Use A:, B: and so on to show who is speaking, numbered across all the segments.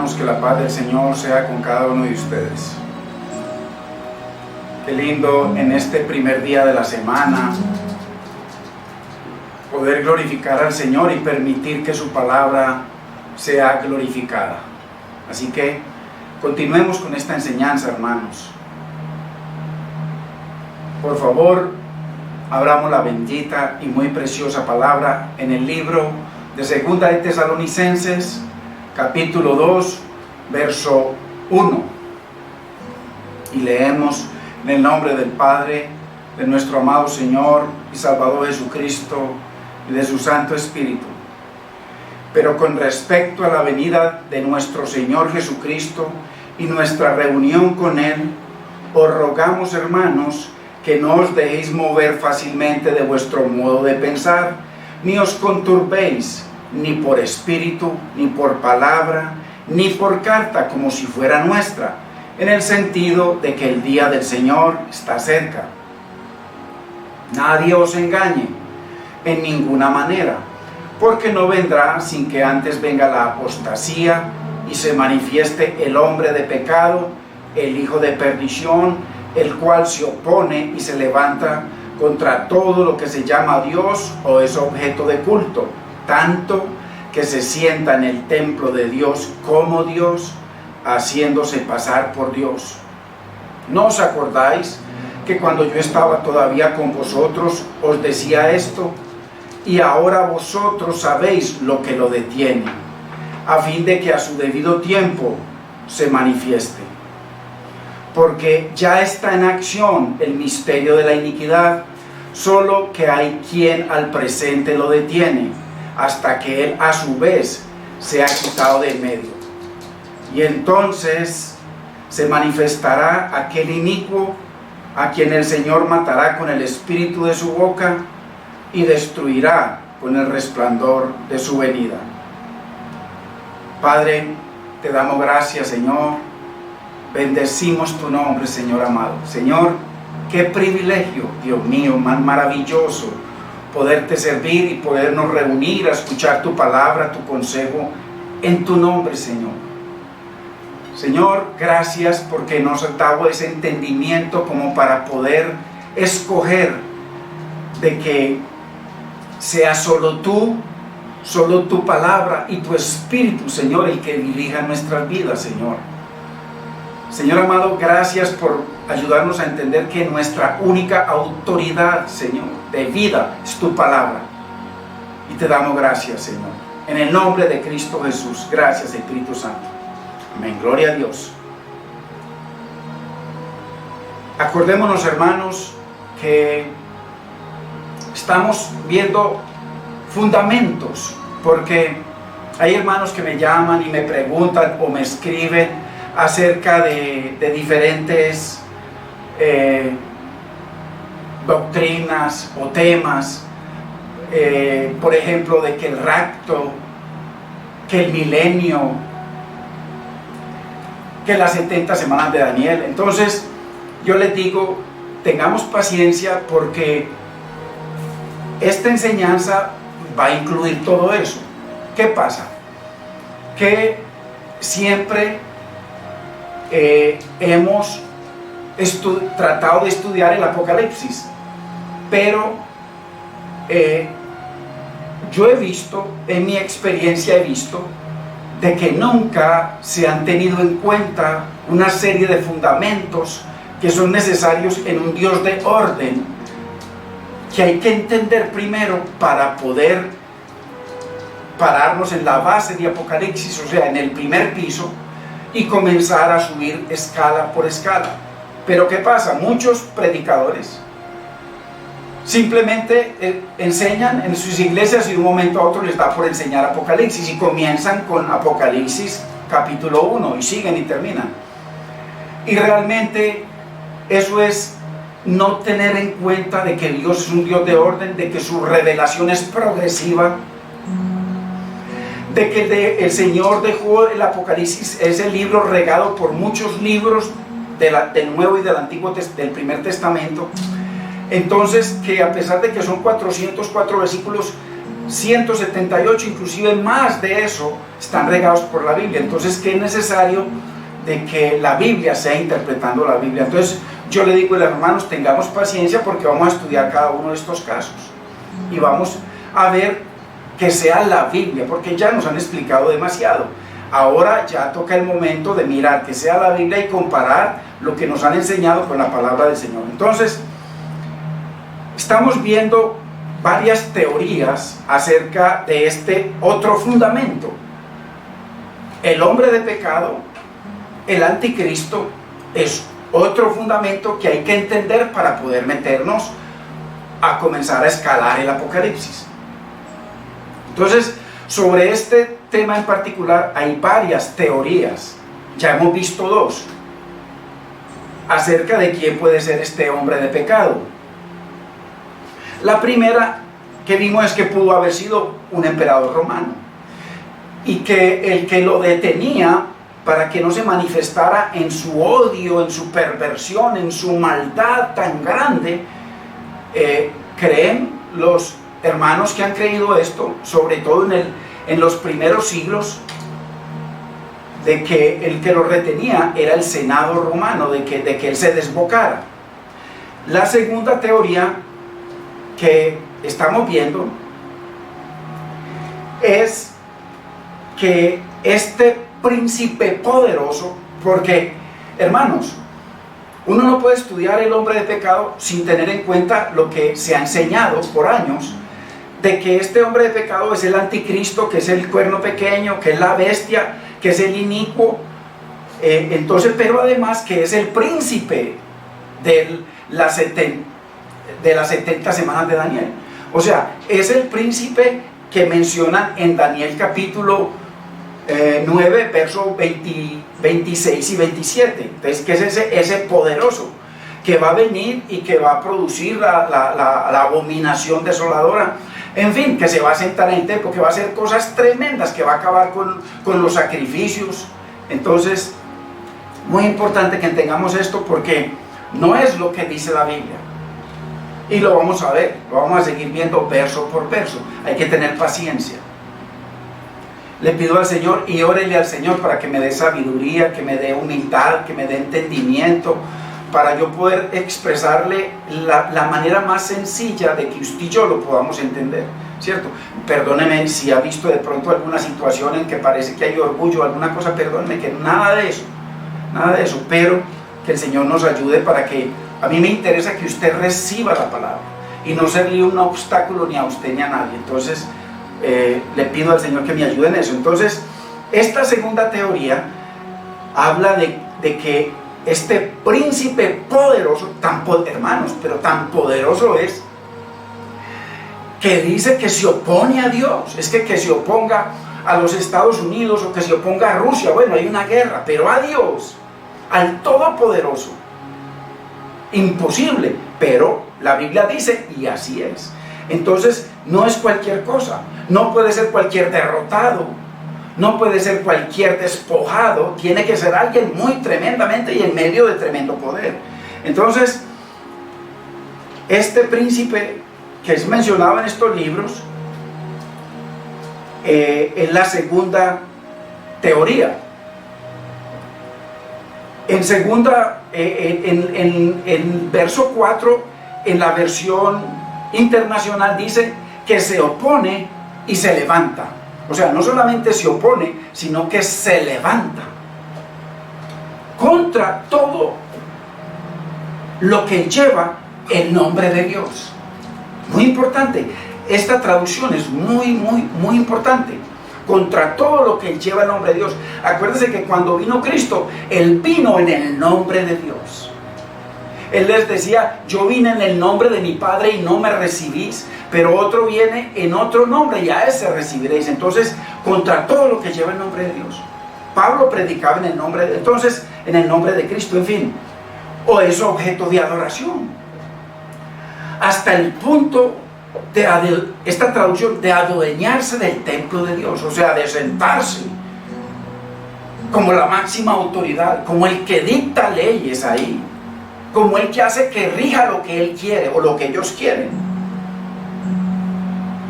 A: Deseamos que la paz del Señor sea con cada uno de ustedes. Qué lindo en este primer día de la semana poder glorificar al Señor y permitir que su palabra sea glorificada. Así que continuemos con esta enseñanza, hermanos. Por favor, abramos la bendita y muy preciosa palabra en el libro de Segunda de Tesalonicenses, capítulo 2, verso 1. Y leemos en el nombre del Padre, de nuestro amado Señor y Salvador Jesucristo y de su Santo Espíritu. Pero con respecto a la venida de nuestro Señor Jesucristo y nuestra reunión con Él, os rogamos, hermanos, que no os dejéis mover fácilmente de vuestro modo de pensar, ni os conturbéis, ni por espíritu, ni por palabra, ni por carta como si fuera nuestra, en el sentido de que el día del Señor está cerca. Nadie os engañe en ninguna manera, porque no vendrá sin que antes venga la apostasía y se manifieste el hombre de pecado, el hijo de perdición, el cual se opone y se levanta contra todo lo que se llama Dios o es objeto de culto, tanto que se sienta en el templo de Dios como Dios, haciéndose pasar por Dios. ¿No os acordáis que cuando yo estaba todavía con vosotros os decía esto? Y ahora vosotros sabéis lo que lo detiene, a fin de que a su debido tiempo se manifieste. Porque ya está en acción el misterio de la iniquidad, solo que hay quien al presente lo detiene, hasta que él a su vez sea quitado del medio. Y entonces se manifestará aquel inicuo, a quien el Señor matará con el espíritu de su boca y destruirá con el resplandor de su venida. Padre, te damos gracias, Señor. Bendecimos tu nombre, Señor amado. Señor, qué privilegio, Dios mío, más maravilloso, poderte servir y podernos reunir a escuchar tu palabra, tu consejo, en tu nombre, Señor. Señor, gracias porque nos has dado ese entendimiento como para poder escoger de que sea solo tu palabra y tu Espíritu, Señor, el que dirija nuestras vidas, Señor. Señor amado, gracias por ayudarnos a entender que nuestra única autoridad, Señor, de vida es tu palabra. Y te damos gracias, Señor. En el nombre de Cristo Jesús. Gracias, Espíritu Santo. Amén. Gloria a Dios. Acordémonos, hermanos, que estamos viendo fundamentos, porque hay hermanos que me llaman y me preguntan o me escriben acerca de diferentes doctrinas o temas, por ejemplo, de que el rapto, que el milenio, que las 70 semanas de Daniel. Entonces yo les digo, tengamos paciencia, porque esta enseñanza va a incluir todo eso. ¿Qué pasa? Que siempre hemos tratado de estudiar el Apocalipsis, pero yo he visto, en mi experiencia he visto, de que nunca se han tenido en cuenta una serie de fundamentos que son necesarios en un Dios de orden, que hay que entender primero para poder pararnos en la base de Apocalipsis, o sea, en el primer piso, y comenzar a subir escala por escala. Pero ¿qué pasa? Muchos predicadores simplemente enseñan en sus iglesias y de un momento a otro les da por enseñar Apocalipsis y comienzan con Apocalipsis capítulo 1 y siguen y terminan. Y realmente eso es no tener en cuenta de que Dios es un Dios de orden, de que su revelación es progresiva, de que el Señor dejó el Apocalipsis, es el libro regado por muchos libros del Nuevo y del Antiguo, del Primer Testamento. Entonces, que a pesar de que son 404 versículos, 178, inclusive más de eso, están regados por la Biblia. Entonces, ¿qué es necesario de que la Biblia sea interpretando la Biblia? Entonces, yo le digo a los hermanos, tengamos paciencia porque vamos a estudiar cada uno de estos casos y vamos a ver que sea la Biblia, porque ya nos han explicado demasiado. Ahora ya toca el momento de mirar que sea la Biblia y comparar lo que nos han enseñado con la palabra del Señor. Entonces, estamos viendo varias teorías acerca de este otro fundamento. El hombre de pecado, el anticristo, es otro fundamento que hay que entender para poder meternos a comenzar a escalar el Apocalipsis. Entonces, sobre este tema en particular hay varias teorías. Ya hemos visto dos acerca de quién puede ser este hombre de pecado. La primera que vimos es que pudo haber sido un emperador romano y que el que lo detenía para que no se manifestara en su odio, en su perversión, en su maldad tan grande, creen los hermanos que han creído esto, sobre todo en los primeros siglos, de que el que lo retenía era el Senado romano, de que él se desbocara. La segunda teoría que estamos viendo es que este príncipe poderoso, porque, hermanos, uno no puede estudiar el hombre de pecado sin tener en cuenta lo que se ha enseñado por años, de que este hombre de pecado es el anticristo, que es el cuerno pequeño, que es la bestia, que es el inicuo, entonces, pero además que es el príncipe de las 70 semanas de Daniel. O sea, es el príncipe que mencionan en Daniel capítulo 9, versos 26 y 27. Entonces, que es ese poderoso que va a venir y que va a producir la abominación desoladora. En fin, que se va a sentar en el templo, que va a hacer cosas tremendas, que va a acabar con los sacrificios. Entonces, muy importante que entendamos esto porque no es lo que dice la Biblia. Y lo vamos a ver, lo vamos a seguir viendo verso por verso. Hay que tener paciencia. Le pido al Señor y órele al Señor para que me dé sabiduría, que me dé humildad, que me dé entendimiento, para yo poder expresarle la manera más sencilla de que usted y yo lo podamos entender, ¿cierto? Perdóneme si ha visto de pronto alguna situación en que parece que hay orgullo, alguna cosa, perdóneme, que nada de eso, pero que el Señor nos ayude para que, a mí me interesa que usted reciba la palabra y no serle un obstáculo ni a usted ni a nadie. Entonces, le pido al Señor que me ayude en eso. Entonces, esta segunda teoría habla de que este príncipe poderoso, hermanos, pero tan poderoso es, que dice que se opone a Dios. Es que se oponga a los Estados Unidos o que se oponga a Rusia. Bueno, hay una guerra, pero a Dios, al Todopoderoso, imposible. Pero la Biblia dice, y así es. Entonces, no es cualquier cosa. No puede ser cualquier derrotado. No puede ser cualquier despojado. Tiene que ser alguien muy tremendamente y en medio de tremendo poder. Entonces, este príncipe que es mencionado en estos libros es la segunda teoría. En verso 4, en la versión internacional dice que se opone y se levanta. O sea, no solamente se opone, sino que se levanta contra todo lo que lleva el nombre de Dios. Muy importante, esta traducción es muy importante. Contra todo lo que lleva el nombre de Dios. Acuérdense que cuando vino Cristo, Él vino en el nombre de Dios. Él les decía, yo vine en el nombre de mi Padre y no me recibís, pero otro viene en otro nombre y a ese recibiréis. Entonces, contra todo lo que lleva el nombre de Dios. Pablo predicaba en el nombre de Cristo, en fin, o es objeto de adoración. Hasta el punto de esta traducción de adueñarse del templo de Dios, o sea, de sentarse como la máxima autoridad, como el que dicta leyes ahí, como el que hace que rija lo que él quiere o lo que ellos quieren.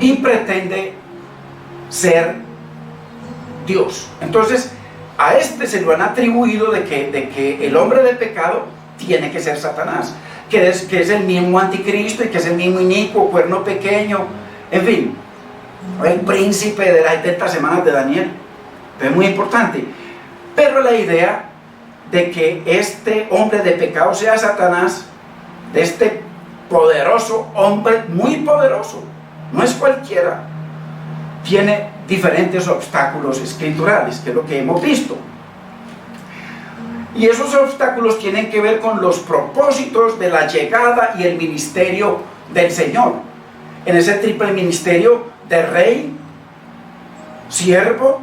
A: y pretende ser Dios. Entonces, a este se lo han atribuido de que el hombre de pecado tiene que ser Satanás, que es el mismo anticristo y que es el mismo inicuo, cuerno pequeño, en fin, el príncipe de las 70 semanas de Daniel. Es muy importante. Pero la idea de que este hombre de pecado sea Satanás, de este poderoso hombre, muy poderoso, no es cualquiera, tiene diferentes obstáculos escriturales, que es lo que hemos visto. Y esos obstáculos tienen que ver con los propósitos de la llegada y el ministerio del Señor. En ese triple ministerio de rey, siervo,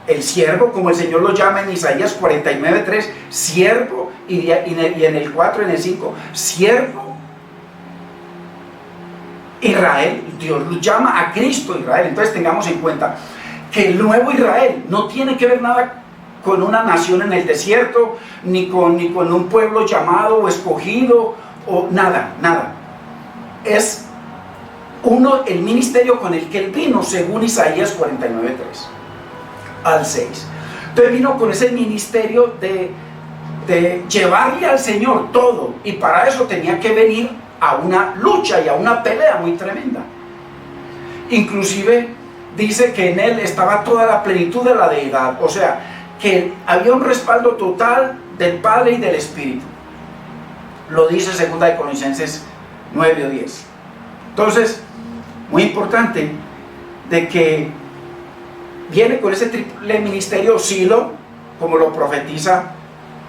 A: el siervo, como el Señor lo llama en Isaías 49:3, siervo, y en el 4, en el 5, siervo, Israel. Dios lo llama a Cristo Israel. Entonces tengamos en cuenta que el nuevo Israel no tiene que ver nada con una nación en el desierto, ni con un pueblo llamado o escogido, o nada. Es el ministerio con el que él vino, según Isaías 49:3 al 6. Entonces vino con ese ministerio de llevarle al Señor todo, y para eso tenía que venir a una lucha y a una pelea muy tremenda. Inclusive dice que en él estaba toda la plenitud de la deidad, o sea, que había un respaldo total del Padre y del Espíritu. Lo dice 2 Colosenses 9:10. Entonces, muy importante de que viene con ese triple ministerio Silo, como lo profetiza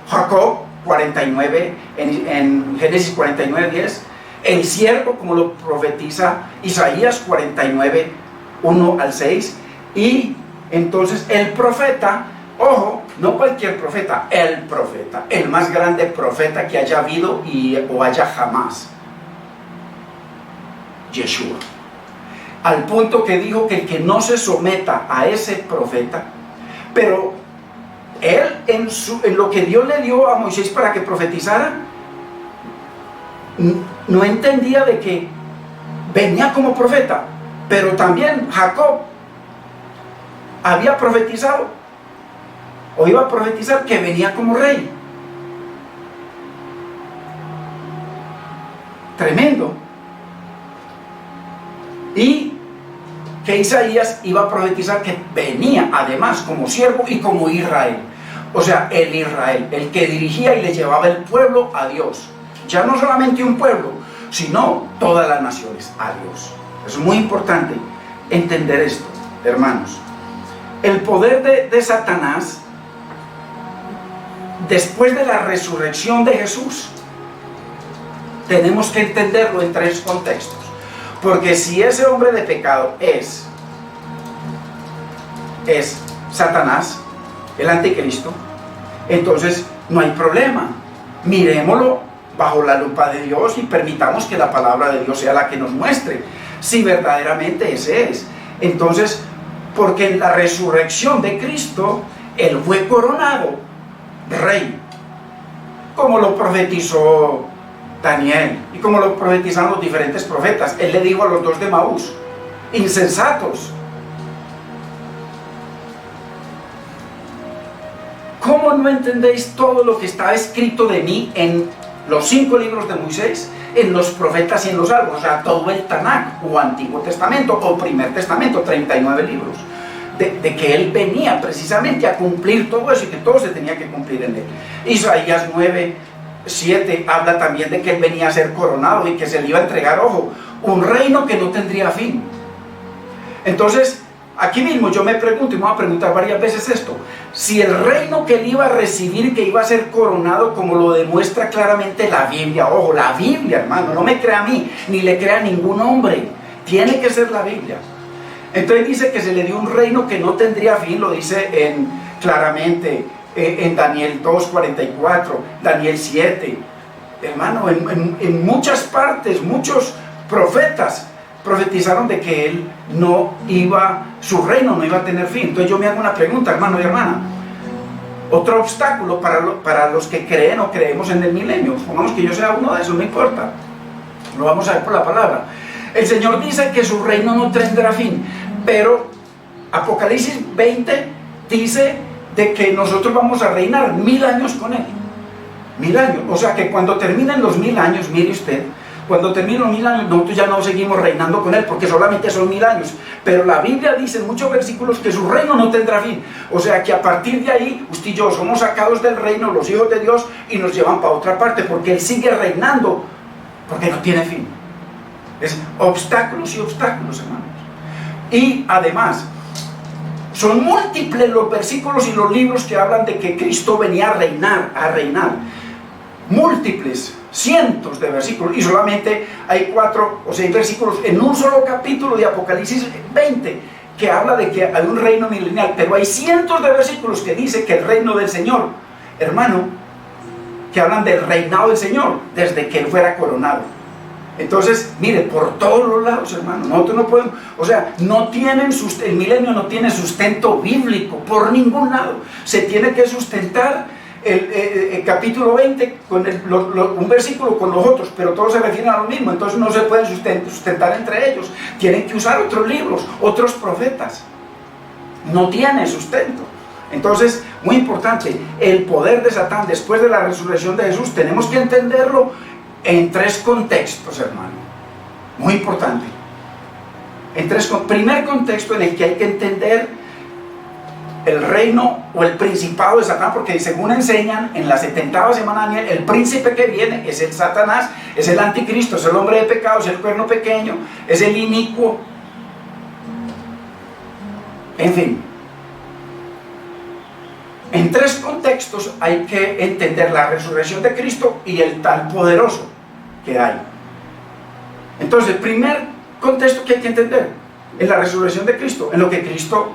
A: Jacob 49, en Génesis 49:10, el siervo, como lo profetiza Isaías 49:1 al 6, y entonces el profeta, ojo, no cualquier profeta, el más grande profeta que haya habido o haya jamás, Yeshua. Al punto que dijo que el que no se someta a ese profeta, pero él en lo que Dios le dio a Moisés para que profetizara, no entendía de que venía como profeta, pero también Jacob había profetizado, o iba a profetizar, que venía como rey. Tremendo. Y que Isaías iba a profetizar que venía además como siervo y como Israel. O sea, el Israel, el que dirigía y le llevaba el pueblo a Dios. Ya no solamente un pueblo, sino todas las naciones a Dios. Es muy importante entender esto, hermanos. El poder de Satanás, después de la resurrección de Jesús, tenemos que entenderlo en tres contextos. Porque si ese hombre de pecado es Satanás, el anticristo, entonces no hay problema. Miremoslo bajo la lupa de Dios y permitamos que la palabra de Dios sea la que nos muestre si verdaderamente ese es. Entonces, porque en la resurrección de Cristo, él fue coronado rey, como lo profetizó Daniel y como lo profetizaron los diferentes profetas. Él le dijo a los dos de Maús: insensatos, ¿cómo no entendéis todo lo que está escrito de mí en los 5 libros de Moisés, en los profetas y en los salmos? O sea, todo el Tanakh, o Antiguo Testamento, o Primer Testamento, 39 libros, de que él venía precisamente a cumplir todo eso y que todo se tenía que cumplir en él. Isaías 9:7 habla también de que él venía a ser coronado y que se le iba a entregar, ojo, un reino que no tendría fin. Entonces, aquí mismo yo me pregunto, y me voy a preguntar varias veces esto: si el reino que él iba a recibir, que iba a ser coronado, como lo demuestra claramente la Biblia, ojo, la Biblia, hermano, no me crea a mí, ni le crea a ningún hombre, tiene que ser la Biblia. Entonces dice que se le dio un reino que no tendría fin, lo dice claramente en Daniel 2:44, Daniel 7. Hermano, en muchas partes, muchos profetas profetizaron de que él su reino no iba a tener fin. Entonces yo me hago una pregunta, hermano y hermana. Otro obstáculo para los que creen o creemos en el milenio, supongamos que yo sea uno de esos, no importa, lo vamos a ver por la palabra. El Señor dice que su reino no tendrá fin, pero Apocalipsis 20 dice de que nosotros vamos a reinar 1000 años con Él. 1000 años, o sea que cuando terminen los 1000 años, mire usted, cuando terminen los 1000 años, nosotros ya no seguimos reinando con Él, porque solamente son 1000 años. Pero la Biblia dice en muchos versículos que su reino no tendrá fin. O sea que a partir de ahí, usted y yo somos sacados del reino, los hijos de Dios, y nos llevan para otra parte, porque Él sigue reinando, porque no tiene fin. Es obstáculos y obstáculos, hermanos. Y además, son múltiples los versículos y los libros que hablan de que Cristo venía a reinar. Múltiples, cientos de versículos, y solamente hay 4 o 6 versículos en un solo capítulo de Apocalipsis 20 que habla de que hay un reino milenial, pero hay cientos de versículos que dice que el reino del Señor, hermano, que hablan del reinado del Señor desde que Él fuera coronado. Entonces, mire, por todos los lados, hermano, nosotros no podemos, o sea, el milenio no tiene sustento bíblico por ningún lado. Se tiene que sustentar el capítulo 20 con un versículo con los otros, pero todos se refieren a lo mismo, entonces no se pueden sustentar entre ellos. Tienen que usar otros libros, otros profetas. No tiene sustento. Entonces, muy importante, el poder de Satán después de la resurrección de Jesús, tenemos que entenderlo en 3 contextos, hermano. Muy importante. Primer contexto en el que hay que entender el reino o el principado de Satán, porque según enseñan en la 70ª semana de Daniel, el príncipe que viene es el Satanás, es el anticristo, es el hombre de pecado, es el cuerno pequeño, es el inicuo. En fin. En 3 contextos hay que entender la resurrección de Cristo y el tal poderoso que hay. Entonces, el primer contexto que hay que entender es la resurrección de Cristo, en lo que Cristo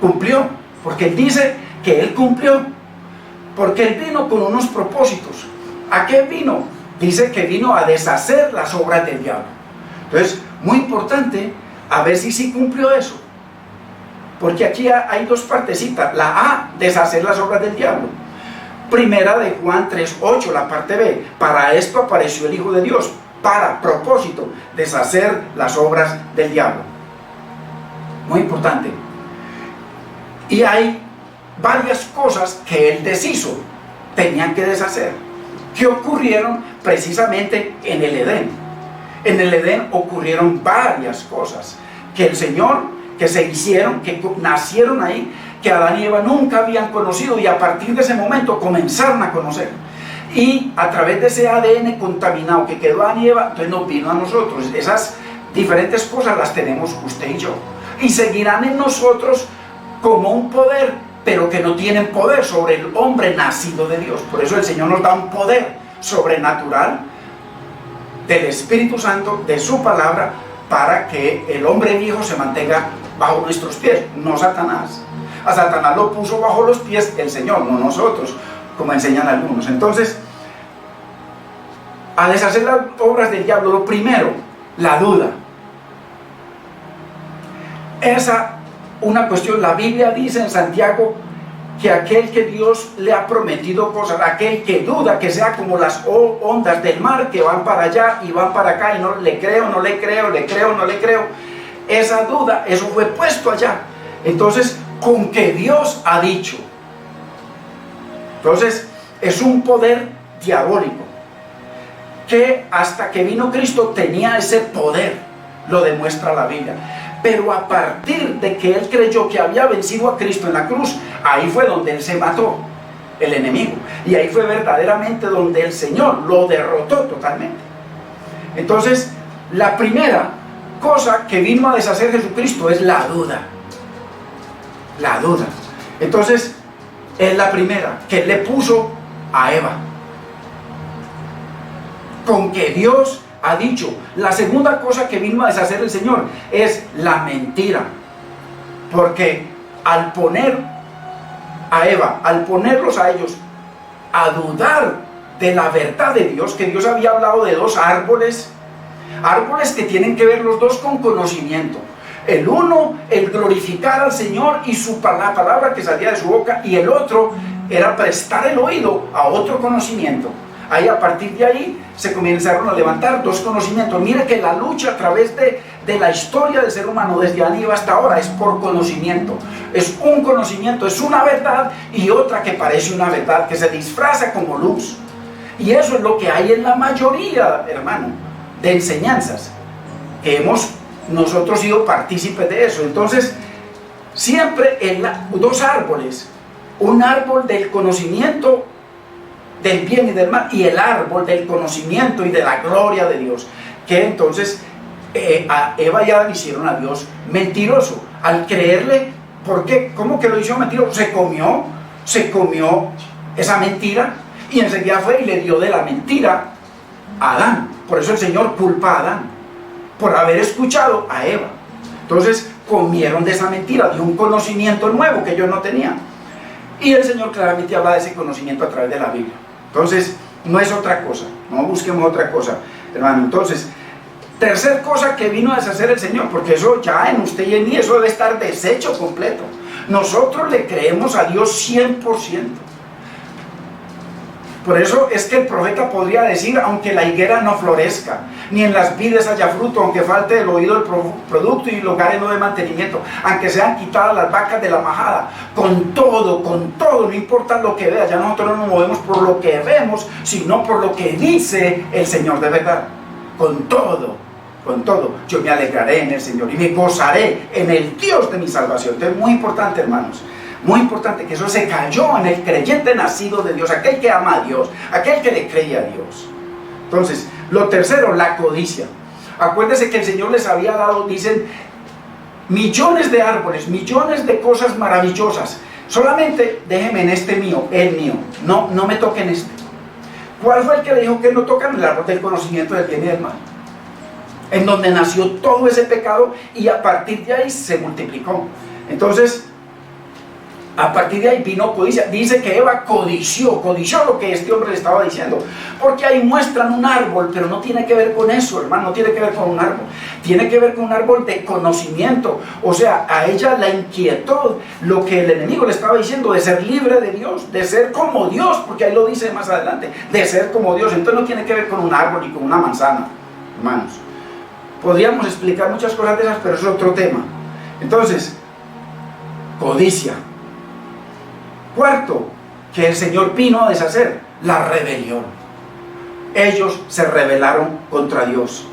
A: cumplió, porque Él dice que Él cumplió, porque Él vino con unos propósitos. ¿A qué vino? Dice que vino a deshacer las obras del diablo. Entonces, muy importante a ver si sí cumplió eso, porque aquí hay 2 partecitas. La A, deshacer las obras del diablo. Primera de Juan 3:8, la parte B, para esto apareció el Hijo de Dios, para propósito, deshacer las obras del diablo. Muy importante. Y hay varias cosas que Él deshizo, tenían que deshacer, que ocurrieron precisamente en el Edén. En el Edén ocurrieron varias cosas que el Señor, que se hicieron, que nacieron ahí, que Adán y Eva nunca habían conocido, y a partir de ese momento comenzaron a conocer. Y a través de ese ADN contaminado que quedó Adán y Eva, entonces nos vino a nosotros. Esas diferentes cosas las tenemos usted y yo, y seguirán en nosotros como un poder, pero que no tienen poder sobre el hombre nacido de Dios. Por eso el Señor nos da un poder sobrenatural del Espíritu Santo, de su palabra, para que el hombre viejo se mantenga bajo nuestros pies, no Satanás. A Satanás lo puso bajo los pies el Señor, no nosotros, como enseñan algunos. Entonces, a deshacer las obras del diablo, lo primero, la duda. Una cuestión, la Biblia dice en Santiago que aquel que Dios le ha prometido cosas, aquel que duda, que sea como las ondas del mar que van para allá y van para acá, y no le creo, no le creo, le creo, no le creo. Esa duda, eso fue puesto allá. Entonces, con que Dios ha dicho. Entonces, es un poder diabólico que hasta que vino Cristo tenía ese poder, lo demuestra la Biblia. Pero a partir de que Él creyó que había vencido a Cristo en la cruz, ahí fue donde Él se mató, el enemigo. Y ahí fue verdaderamente donde el Señor lo derrotó totalmente. Entonces, la primera cosa que vino a deshacer Jesucristo es la duda. La duda. Entonces, es la primera que Él le puso a Eva. Con que Dios ha dicho. La segunda cosa que vino a deshacer el Señor es la mentira, porque al poner a Eva, al ponerlos a ellos a dudar de la verdad de Dios, que Dios había hablado de 2 árboles que tienen que ver los 2 con conocimiento. El uno, el glorificar al Señor y la palabra que salía de su boca, y el otro era prestar el oído a otro conocimiento, Ahí, a partir de ahí se comenzaron a levantar dos conocimientos. Mire que la lucha a través de la historia del ser humano desde Adán hasta ahora es por conocimiento. Es un conocimiento, es una verdad y otra que parece una verdad, que se disfraza como luz. Y eso es lo que hay en la mayoría, hermano, de enseñanzas, que hemos nosotros sido partícipes de eso. Entonces, siempre dos árboles, un árbol del conocimiento del bien y del mal, y el árbol del conocimiento y de la gloria de Dios, que entonces a Eva y Adán hicieron a Dios mentiroso, al creerle. ¿Por qué? ¿Cómo que lo hicieron mentiroso? Se comió esa mentira, y enseguida fue y le dio de la mentira a Adán. Por eso el Señor culpa a Adán, por haber escuchado a Eva. Entonces comieron de esa mentira, de un conocimiento nuevo que ellos no tenían. Y el Señor claramente habla de ese conocimiento a través de la Biblia. Entonces, no es otra cosa, no busquemos otra cosa, hermano. Entonces, tercer cosa que vino a deshacer el Señor, porque eso ya en usted y en mí, eso debe estar deshecho completo. Nosotros le creemos a Dios 100%. Por eso es que el profeta podría decir, aunque la higuera no florezca, ni en las vides haya fruto, aunque falte el oído del producto y lugares no de mantenimiento, aunque sean quitadas las vacas de la majada, con todo, no importa lo que vea, ya nosotros no nos movemos por lo que vemos, sino por lo que dice el Señor de verdad. Con todo, yo me alegraré en el Señor y me gozaré en el Dios de mi salvación. Entonces es muy importante, hermanos, muy importante que eso se cayó en el creyente nacido de Dios, aquel que ama a Dios, aquel que le cree a Dios. Entonces, lo tercero, la codicia. Acuérdense que el Señor les había dado, dicen, millones de árboles, millones de cosas maravillosas. Solamente déjenme en este mío, el mío, no me toquen este. ¿Cuál fue el que le dijo que no tocan? El árbol del conocimiento del bien y del mal, en donde nació todo ese pecado, y a partir de ahí se multiplicó. Entonces, a partir de ahí vino codicia. Dice que Eva codició lo que este hombre le estaba diciendo, porque ahí muestran un árbol, pero no tiene que ver con eso, hermano, no tiene que ver con un árbol, tiene que ver con un árbol de conocimiento. O sea, a ella la inquietó lo que el enemigo le estaba diciendo, de ser libre de Dios, de ser como Dios, porque ahí lo dice más adelante, de ser como Dios. Entonces no tiene que ver con un árbol ni con una manzana, hermanos. Podríamos explicar muchas cosas de esas, pero eso es otro tema. Entonces, codicia. Cuarto, que el Señor vino a deshacer, la rebelión. Ellos se rebelaron contra Dios,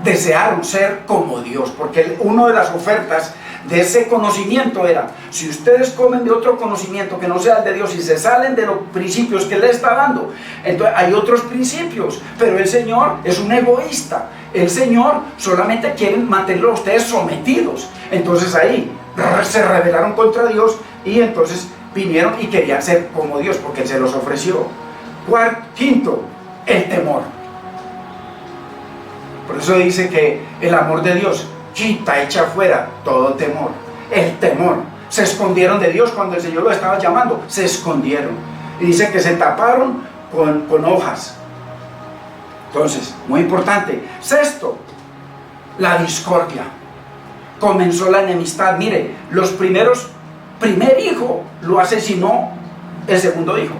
A: desearon ser como Dios, porque una de las ofertas de ese conocimiento era, si ustedes comen de otro conocimiento que no sea el de Dios y se salen de los principios que Él les está dando, entonces hay otros principios, pero el Señor es un egoísta. El Señor solamente quiere mantenerlos a ustedes sometidos. Entonces ahí se rebelaron contra Dios, y entonces vinieron y querían ser como Dios, porque Él se los ofreció. Quinto, el temor. Por eso dice que el amor de Dios echa fuera todo temor. El temor. Se escondieron de Dios cuando el Señor los estaba llamando. Se escondieron. Y dice que se taparon con hojas. Entonces, muy importante. Sexto, la discordia. Comenzó la enemistad. Mire, primer hijo lo asesinó el segundo hijo.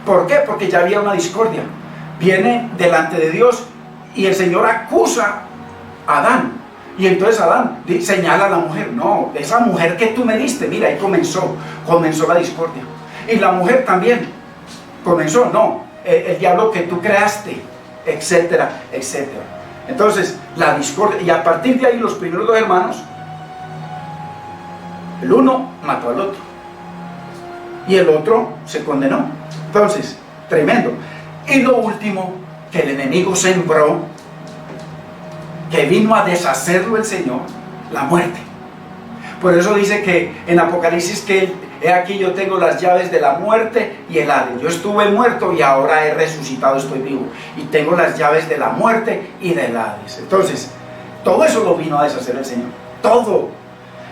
A: ¿Por qué? Porque ya había una discordia. Viene delante de Dios y el Señor acusa a Adán. Y entonces Adán señala a la mujer. No, esa mujer que tú me diste, mira, ahí comenzó la discordia. Y la mujer también comenzó, no, el diablo que tú creaste, etcétera, etcétera. Entonces, la discordia. Y a partir de ahí los primeros dos hermanos, el uno mató al otro y el otro se condenó. Entonces, tremendo. Y lo último que el enemigo sembró, que vino a deshacerlo el Señor, la muerte. Por eso dice que en Apocalipsis que he aquí yo tengo las llaves de la muerte y el Hades. Yo estuve muerto y ahora he resucitado, estoy vivo, y tengo las llaves de la muerte y del Hades. Entonces, todo eso lo vino a deshacer el Señor, todo.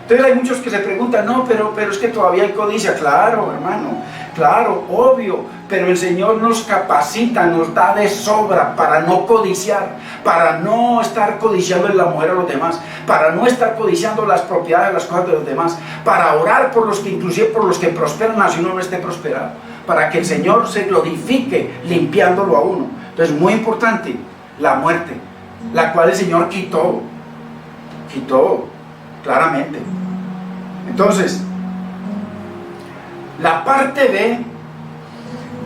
A: Entonces hay muchos que se preguntan, no, pero es que todavía hay codicia. Claro, hermano, claro, obvio, pero el Señor nos capacita, nos da de sobra para no codiciar, para no estar codiciando en la mujer a los demás, para no estar codiciando las propiedades, las cosas de los demás, para orar por los que, inclusive por los que prosperan, así uno no esté prosperado, para que el Señor se glorifique limpiándolo a uno. Entonces, muy importante, la muerte, la cual el Señor quitó claramente. Entonces, la parte B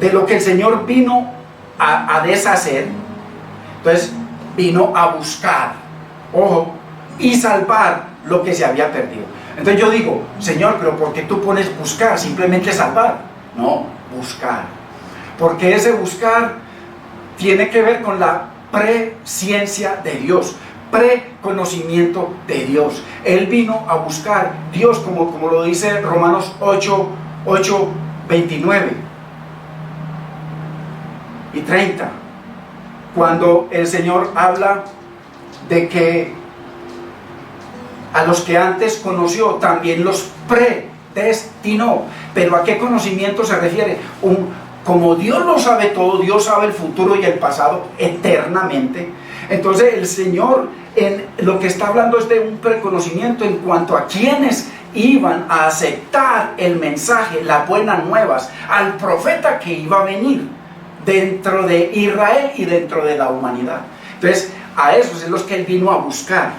A: de lo que el Señor vino a deshacer, entonces vino a buscar, ojo, y salvar lo que se había perdido. Entonces yo digo, Señor, pero ¿por qué tú pones buscar? Simplemente salvar. No, buscar. Porque ese buscar tiene que ver con la presciencia de Dios, preconocimiento de Dios. Él vino a buscar Dios, como lo dice Romanos 8, 29 y 30, cuando el Señor habla de que a los que antes conoció también los predestinó. Pero ¿a qué conocimiento se refiere? Como Dios lo sabe todo, Dios sabe el futuro y el pasado eternamente. Entonces el Señor en lo que está hablando es de un preconocimiento en cuanto a quienes iban a aceptar el mensaje, las buenas nuevas, al profeta que iba a venir dentro de Israel y dentro de la humanidad. Entonces a esos es los que Él vino a buscar,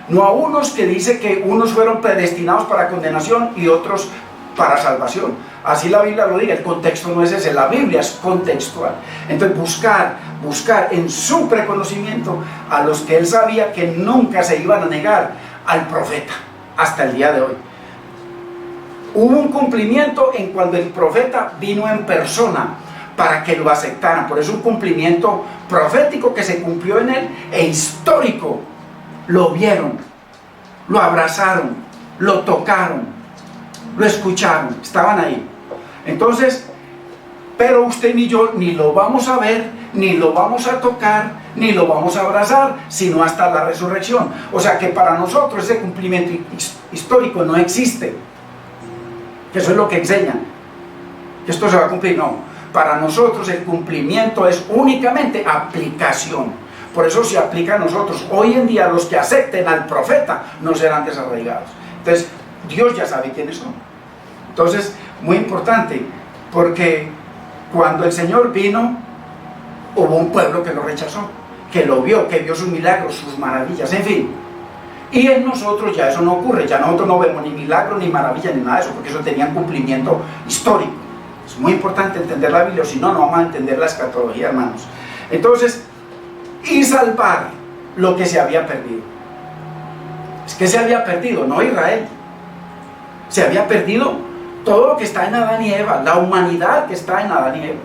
A: no a unos que dice que unos fueron predestinados para condenación y otros para salvación. Así la Biblia lo dice, el contexto no es ese, la Biblia es contextual. Entonces buscar en su preconocimiento a los que Él sabía que nunca se iban a negar al profeta hasta el día de hoy. Hubo un cumplimiento en cuando el profeta vino en persona para que lo aceptaran. Por eso un cumplimiento profético que se cumplió en él e histórico. Lo vieron, lo abrazaron, lo tocaron, lo escucharon, estaban ahí. Entonces, pero usted ni yo ni lo vamos a ver, ni lo vamos a tocar, ni lo vamos a abrazar, sino hasta la resurrección. O sea que para nosotros ese cumplimiento histórico no existe. Eso es lo que enseñan, que esto se va a cumplir. No, para nosotros el cumplimiento es únicamente aplicación. Por eso se aplica a nosotros. Hoy en día los que acepten al profeta no serán desarraigados. Entonces Dios ya sabe quiénes son. Entonces, muy importante, porque cuando el Señor vino, hubo un pueblo que lo rechazó, que lo vio, que vio sus milagros, sus maravillas, en fin. Y en nosotros ya eso no ocurre, ya nosotros no vemos ni milagros, ni maravillas, ni nada de eso, porque eso tenía un cumplimiento histórico. Es muy importante entender la Biblia, si no, no vamos a entender la escatología, hermanos. Entonces, y salvar lo que se había perdido. Es que se había perdido, no Israel. Se había perdido todo lo que está en Adán y Eva, la humanidad que está en Adán y Eva.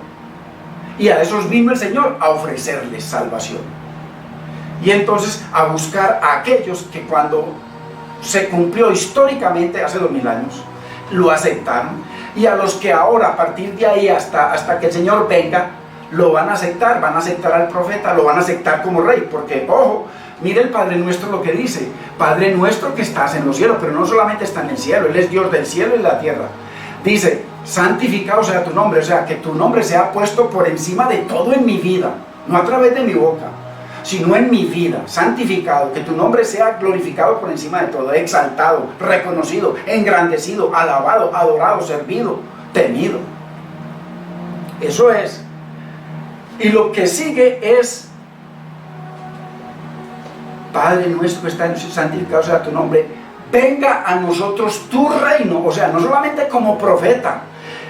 A: Y a esos vino el Señor a ofrecerles salvación. Y entonces a buscar a aquellos que cuando se cumplió históricamente hace 2000 años, lo aceptaron. Y a los que ahora, a partir de ahí hasta que el Señor venga, lo van a aceptar al profeta, lo van a aceptar como rey. Porque, ojo, mire el Padre Nuestro lo que dice: Padre nuestro que estás en los cielos. Pero no solamente está en el cielo, Él es Dios del cielo y de la tierra. Dice: santificado sea tu nombre. O sea, que tu nombre sea puesto por encima de todo en mi vida, no a través de mi boca, sino en mi vida. Santificado, que tu nombre sea glorificado por encima de todo, exaltado, reconocido, engrandecido, alabado, adorado, servido, temido. Eso es. Y lo que sigue es: Padre nuestro que está en el cielo, santificado sea tu nombre, venga a nosotros tu reino. O sea, no solamente como profeta.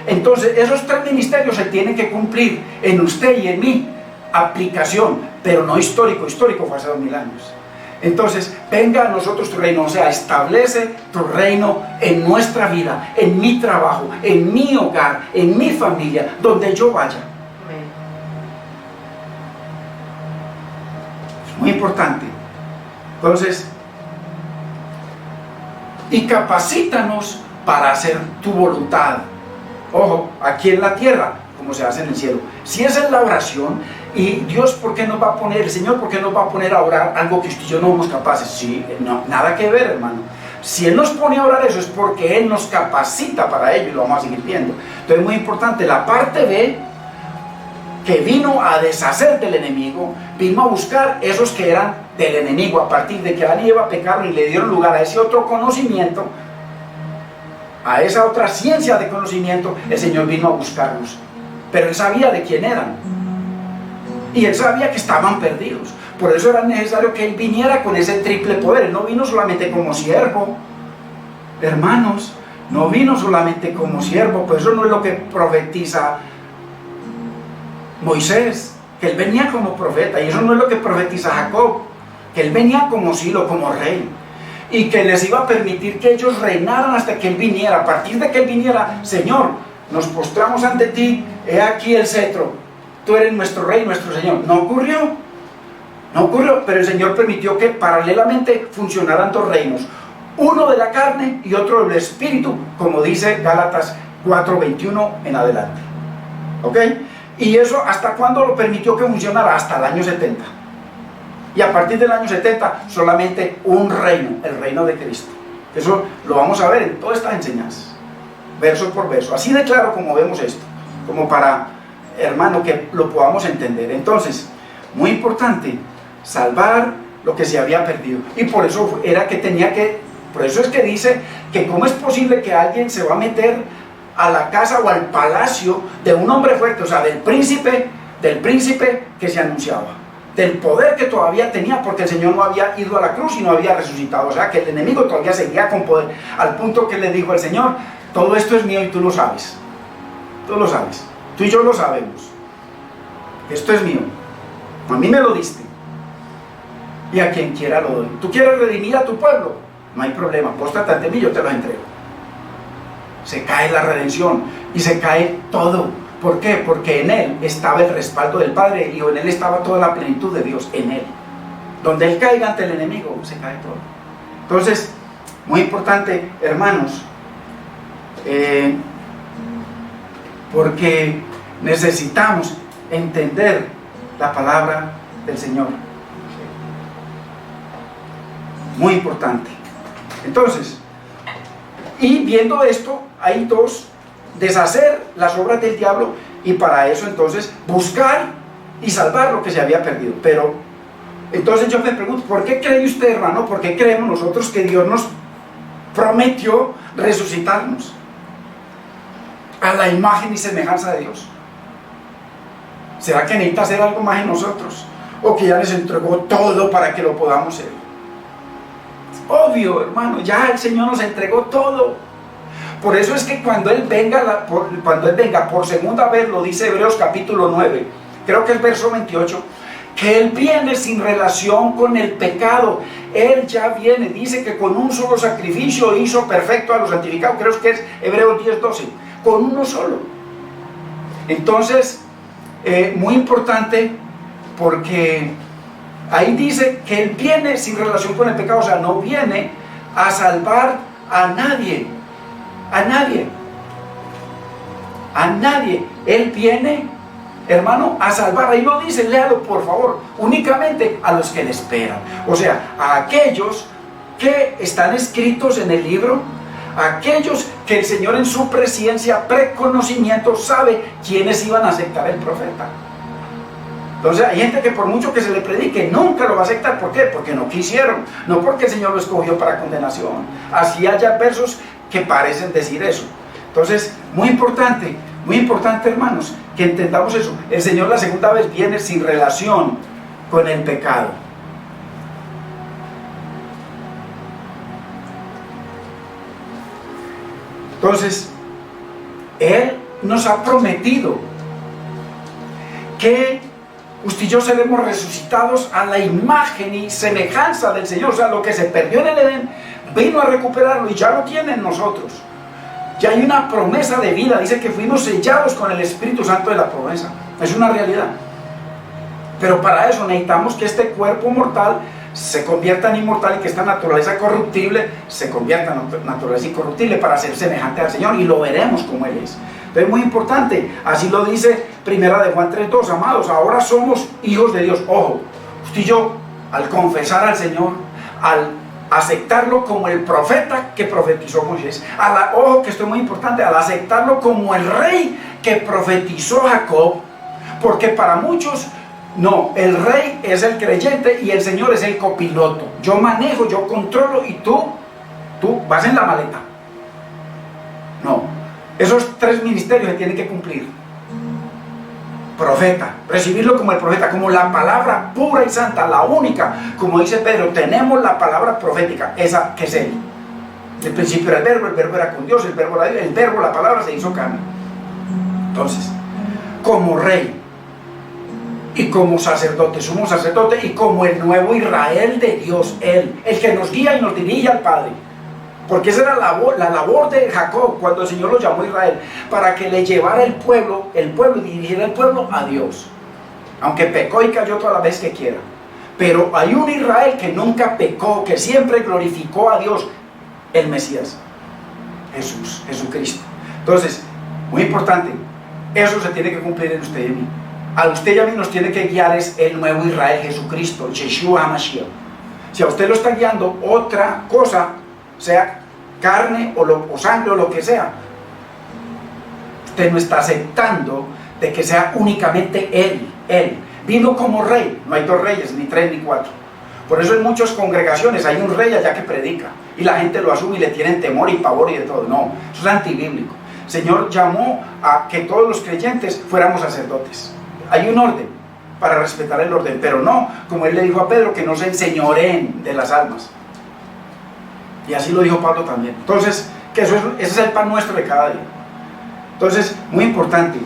A: Entonces esos tres ministerios se tienen que cumplir en usted y en mí. Aplicación, pero no histórico fue hace 2000 años. Entonces, venga a nosotros tu reino. O sea, establece tu reino en nuestra vida, en mi trabajo, en mi hogar, en mi familia, donde yo vaya. Es muy importante. Entonces, y capacítanos para hacer tu voluntad. Ojo, aquí en la tierra, como se hace en el cielo. Si esa es la oración, y Dios, ¿por qué nos va a poner, el Señor, por qué nos va a poner a orar algo que usted y yo no somos capaces? Sí, no, nada que ver, hermano. Si Él nos pone a orar eso es porque Él nos capacita para ello, y lo vamos a seguir viendo. Entonces es muy importante, la parte B, que vino a deshacer del enemigo, vino a buscar esos que eran del enemigo, a partir de que Adán y Eva pecaron y le dieron lugar a ese otro conocimiento, a esa otra ciencia de conocimiento. El Señor vino a buscarnos pero él sabía de quién eran. Y él sabía que estaban perdidos. Por eso era necesario que él viniera con ese triple poder. Él no vino solamente como siervo, hermanos, no vino solamente como siervo. Por eso no es lo que profetiza Moisés, que él venía como profeta. Y eso no es lo que profetiza Jacob, que él venía como Silo, como rey, y que les iba a permitir que ellos reinaran hasta que él viniera. A partir de que él viniera, Señor, nos postramos ante ti, he aquí el cetro, tú eres nuestro rey, nuestro Señor. No ocurrió, pero el Señor permitió que paralelamente funcionaran dos reinos, uno de la carne y otro del espíritu, como dice Gálatas 4:21 en adelante. ¿Ok? Y eso, ¿hasta cuándo lo permitió que funcionara? Hasta el año 70. Y a partir del año 70, solamente un reino, el reino de Cristo. Eso lo vamos a ver en todas estas enseñanzas, verso por verso. Así de claro como vemos esto, como para, hermano, que lo podamos entender. Entonces, muy importante, salvar lo que se había perdido. Y por eso era que tenía que, por eso es que dice que cómo es posible que alguien se va a meter a la casa o al palacio de un hombre fuerte, o sea, del príncipe que se anunciaba, del poder que todavía tenía, porque el Señor no había ido a la cruz y no había resucitado. O sea, que el enemigo todavía seguía con poder, al punto que le dijo el Señor: todo esto es mío y tú lo sabes. Tú lo sabes. Tú y yo lo sabemos. Esto es mío. A mí me lo diste. Y a quien quiera lo doy. ¿Tú quieres redimir a tu pueblo? No hay problema. Póstrate ante mí, yo te lo entrego. Se cae la redención y se cae todo. ¿Por qué? Porque en Él estaba el respaldo del Padre y en Él estaba toda la plenitud de Dios, en Él. Donde Él caiga ante el enemigo, se cae todo. Entonces, muy importante, hermanos, porque necesitamos entender la palabra del Señor. Muy importante. Entonces, y viendo esto, hay dos: deshacer las obras del diablo, y para eso entonces buscar y salvar lo que se había perdido. Pero entonces yo me pregunto, ¿por qué cree usted, hermano? ¿Por qué creemos nosotros que Dios nos prometió resucitarnos a la imagen y semejanza de Dios? ¿Será que necesita hacer algo más en nosotros? ¿O que ya les entregó todo para que lo podamos hacer? Obvio, hermano, ya el Señor nos entregó todo. Por eso es que cuando Él venga por segunda vez, lo dice Hebreos capítulo 9, creo que es verso 28, que Él viene sin relación con el pecado. Él ya viene, dice que con un solo sacrificio hizo perfecto a los santificados. Creo que es Hebreos 10:12, con uno solo. Entonces, muy importante, porque ahí dice que Él viene sin relación con el pecado. O sea, no viene a salvar a nadie. A nadie. A nadie. Él viene, hermano, a salvar. Ahí lo dice, léalo por favor. Únicamente a los que le esperan. O sea, a aquellos que están escritos en el libro, a aquellos que el Señor en su presciencia, preconocimiento, sabe quiénes iban a aceptar el profeta. Entonces hay gente que por mucho que se le predique, nunca lo va a aceptar. ¿Por qué? Porque no quisieron, no porque el Señor lo escogió para condenación. Así haya versos que parecen decir eso. Entonces, muy importante, hermanos, que entendamos eso. El Señor la segunda vez viene sin relación con el pecado. Entonces, Él nos ha prometido que usted y yo seremos resucitados a la imagen y semejanza del Señor. O sea, lo que se perdió en el Edén, vino a recuperarlo y ya lo tiene en nosotros. Ya hay una promesa de vida. Dice que fuimos sellados con el Espíritu Santo de la promesa. Es una realidad. Pero para eso necesitamos que este cuerpo mortal se convierta en inmortal, y que esta naturaleza corruptible se convierta en naturaleza incorruptible para ser semejante al Señor, y lo veremos como Él es. Entonces, muy importante, así lo dice Primera de Juan 3:2, amados, ahora somos hijos de Dios. Ojo, usted y yo, al confesar al Señor, al aceptarlo como el profeta que profetizó Moisés, ojo, que esto es muy importante, al aceptarlo como el rey que profetizó Jacob, porque para muchos, no, el rey es el creyente y el Señor es el copiloto. Yo manejo, yo controlo, y tú vas en la maleta. No, esos tres ministerios se tienen que cumplir. profeta, recibirlo como el profeta, como la palabra pura y santa, la única, como dice Pedro, tenemos la palabra profética, esa que es Él. El principio era el verbo era con Dios, el verbo era Dios, el verbo, la palabra se hizo carne. Entonces, como rey y como sacerdote, sumo sacerdote y como el nuevo Israel de Dios, Él, el que nos guía y nos dirige al Padre. Porque esa era la labor de Jacob cuando el Señor lo llamó a Israel, para que le llevara el pueblo y dirigiera el pueblo a Dios. Aunque pecó y cayó todas las veces que quiera. Pero hay un Israel que nunca pecó, que siempre glorificó a Dios, el Mesías, Jesucristo. Entonces, muy importante, eso se tiene que cumplir en usted y en mí. A usted y a mí nos tiene que guiar es el nuevo Israel, Jesucristo, Yeshua HaMashiach. Si a usted lo está guiando otra cosa, sea carne o sangre o lo que sea, usted no está aceptando de que sea únicamente Él. Vino como rey, no hay dos reyes, ni tres, ni cuatro. Por eso en muchas congregaciones hay un rey allá que predica y la gente lo asume y le tienen temor y pavor y de todo. No, eso es antibíblico. El Señor llamó a que todos los creyentes fuéramos sacerdotes. Hay un orden para respetar el orden, pero no, como Él le dijo a Pedro, que no se enseñoreen de las almas. Y así lo dijo Pablo también. Entonces, que ese es el pan nuestro de cada día. Entonces, muy importante,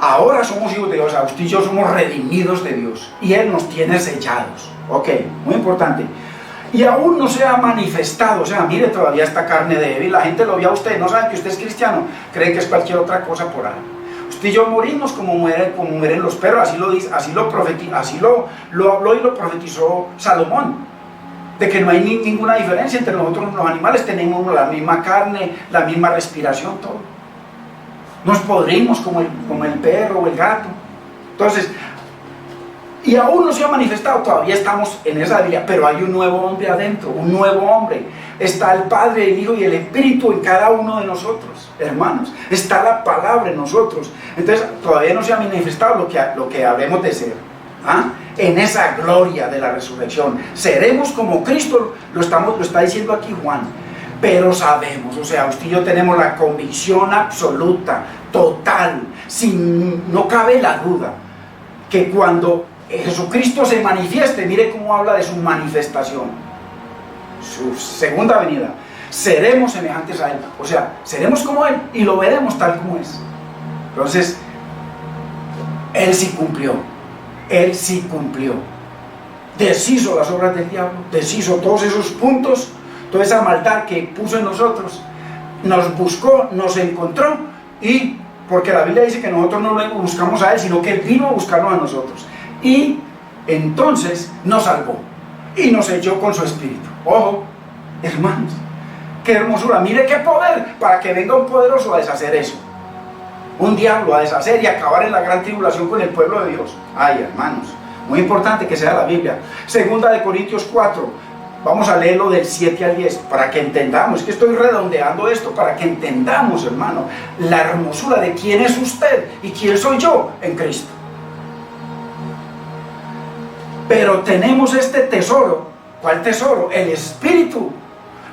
A: ahora somos hijos de Dios, o sea, usted y yo somos redimidos de Dios y Él nos tiene sellados. Ok, muy importante. Y aún no se ha manifestado, o sea, mire todavía esta carne débil, la gente lo ve a usted, no saben que usted es cristiano, creen que es cualquier otra cosa por ahí. Usted y yo morimos como mueren los perros, así lo dice, así lo habló y lo profetizó Salomón, de que no hay ninguna diferencia entre nosotros los animales, tenemos la misma carne, la misma respiración, todo. Nos podrimos como el perro o el gato. Entonces, y aún no se ha manifestado, todavía estamos en esa debilidad, pero hay un nuevo hombre adentro, un nuevo hombre. Está el Padre, el Hijo y el Espíritu en cada uno de nosotros, hermanos. Está la palabra en nosotros. Entonces, todavía no se ha manifestado lo que habremos de ser. En esa gloria de la resurrección. Seremos como Cristo, lo está diciendo aquí Juan. Pero sabemos, o sea, usted y yo tenemos la convicción absoluta, total, no cabe la duda, que cuando Jesucristo se manifieste, mire cómo habla de su manifestación, su segunda venida, seremos semejantes a Él, o sea, seremos como Él y lo veremos tal como es. Entonces, Él sí cumplió, deshizo las obras del diablo, deshizo todos esos puntos, toda esa maldad que puso en nosotros, nos buscó, nos encontró, y porque la Biblia dice que nosotros no lo buscamos a Él, sino que Él vino a buscarnos a nosotros, y entonces nos salvó, y nos selló con su Espíritu. Ojo, hermanos, qué hermosura, mire qué poder, para que venga un poderoso a deshacer eso, un diablo a deshacer y acabar en la gran tribulación con el pueblo de Dios. Ay, hermanos, muy importante que sea la Biblia. Segunda de Corintios 4, vamos a leerlo del 7 al 10, para que entendamos, es que estoy redondeando esto, para que entendamos, hermano, la hermosura de quién es usted y quién soy yo en Cristo. Pero tenemos este tesoro. ¿Cuál tesoro? El Espíritu,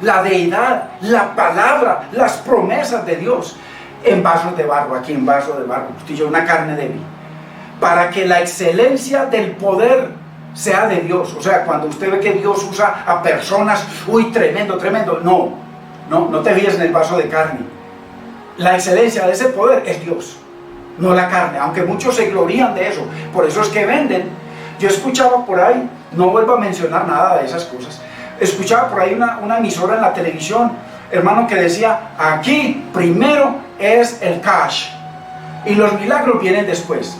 A: la deidad, la palabra, las promesas de Dios, en vasos de barro, aquí en vaso de barro, usted y yo, una carne débil, para que la excelencia del poder sea de Dios. O sea, cuando usted ve que Dios usa a personas, uy, tremendo, no te fíes en el vaso de carne. La excelencia de ese poder es Dios, no la carne, aunque muchos se glorían de eso, por eso es que venden. Yo escuchaba por ahí, no vuelvo a mencionar nada de esas cosas, escuchaba por ahí una emisora en la televisión, hermano, que decía, aquí primero es el cash y los milagros vienen después.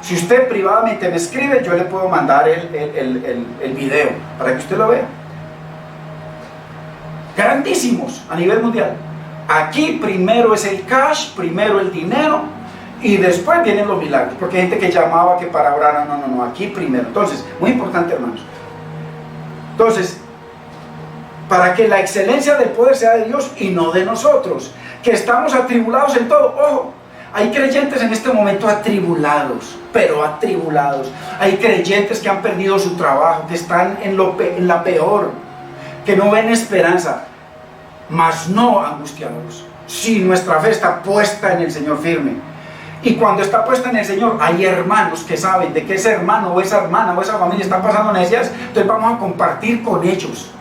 A: Si usted privadamente me escribe, yo le puedo mandar el video para que usted lo vea. Grandísimos a nivel mundial. Aquí primero es el cash, primero el dinero y después vienen los milagros. Porque hay gente que llamaba que para orar, no, aquí primero. Entonces, muy importante, hermanos. Entonces, para que la excelencia del poder sea de Dios y no de nosotros, que estamos atribulados en todo. Ojo, hay creyentes en este momento atribulados, pero atribulados. Hay creyentes que han perdido su trabajo, que están en la peor, que no ven esperanza, mas no angustiados. Si nuestra fe está puesta en el Señor firme, Y cuando está puesta en el Señor, hay hermanos que saben de que ese hermano o esa hermana o esa familia está pasando necesidades, entonces vamos a compartir con ellos.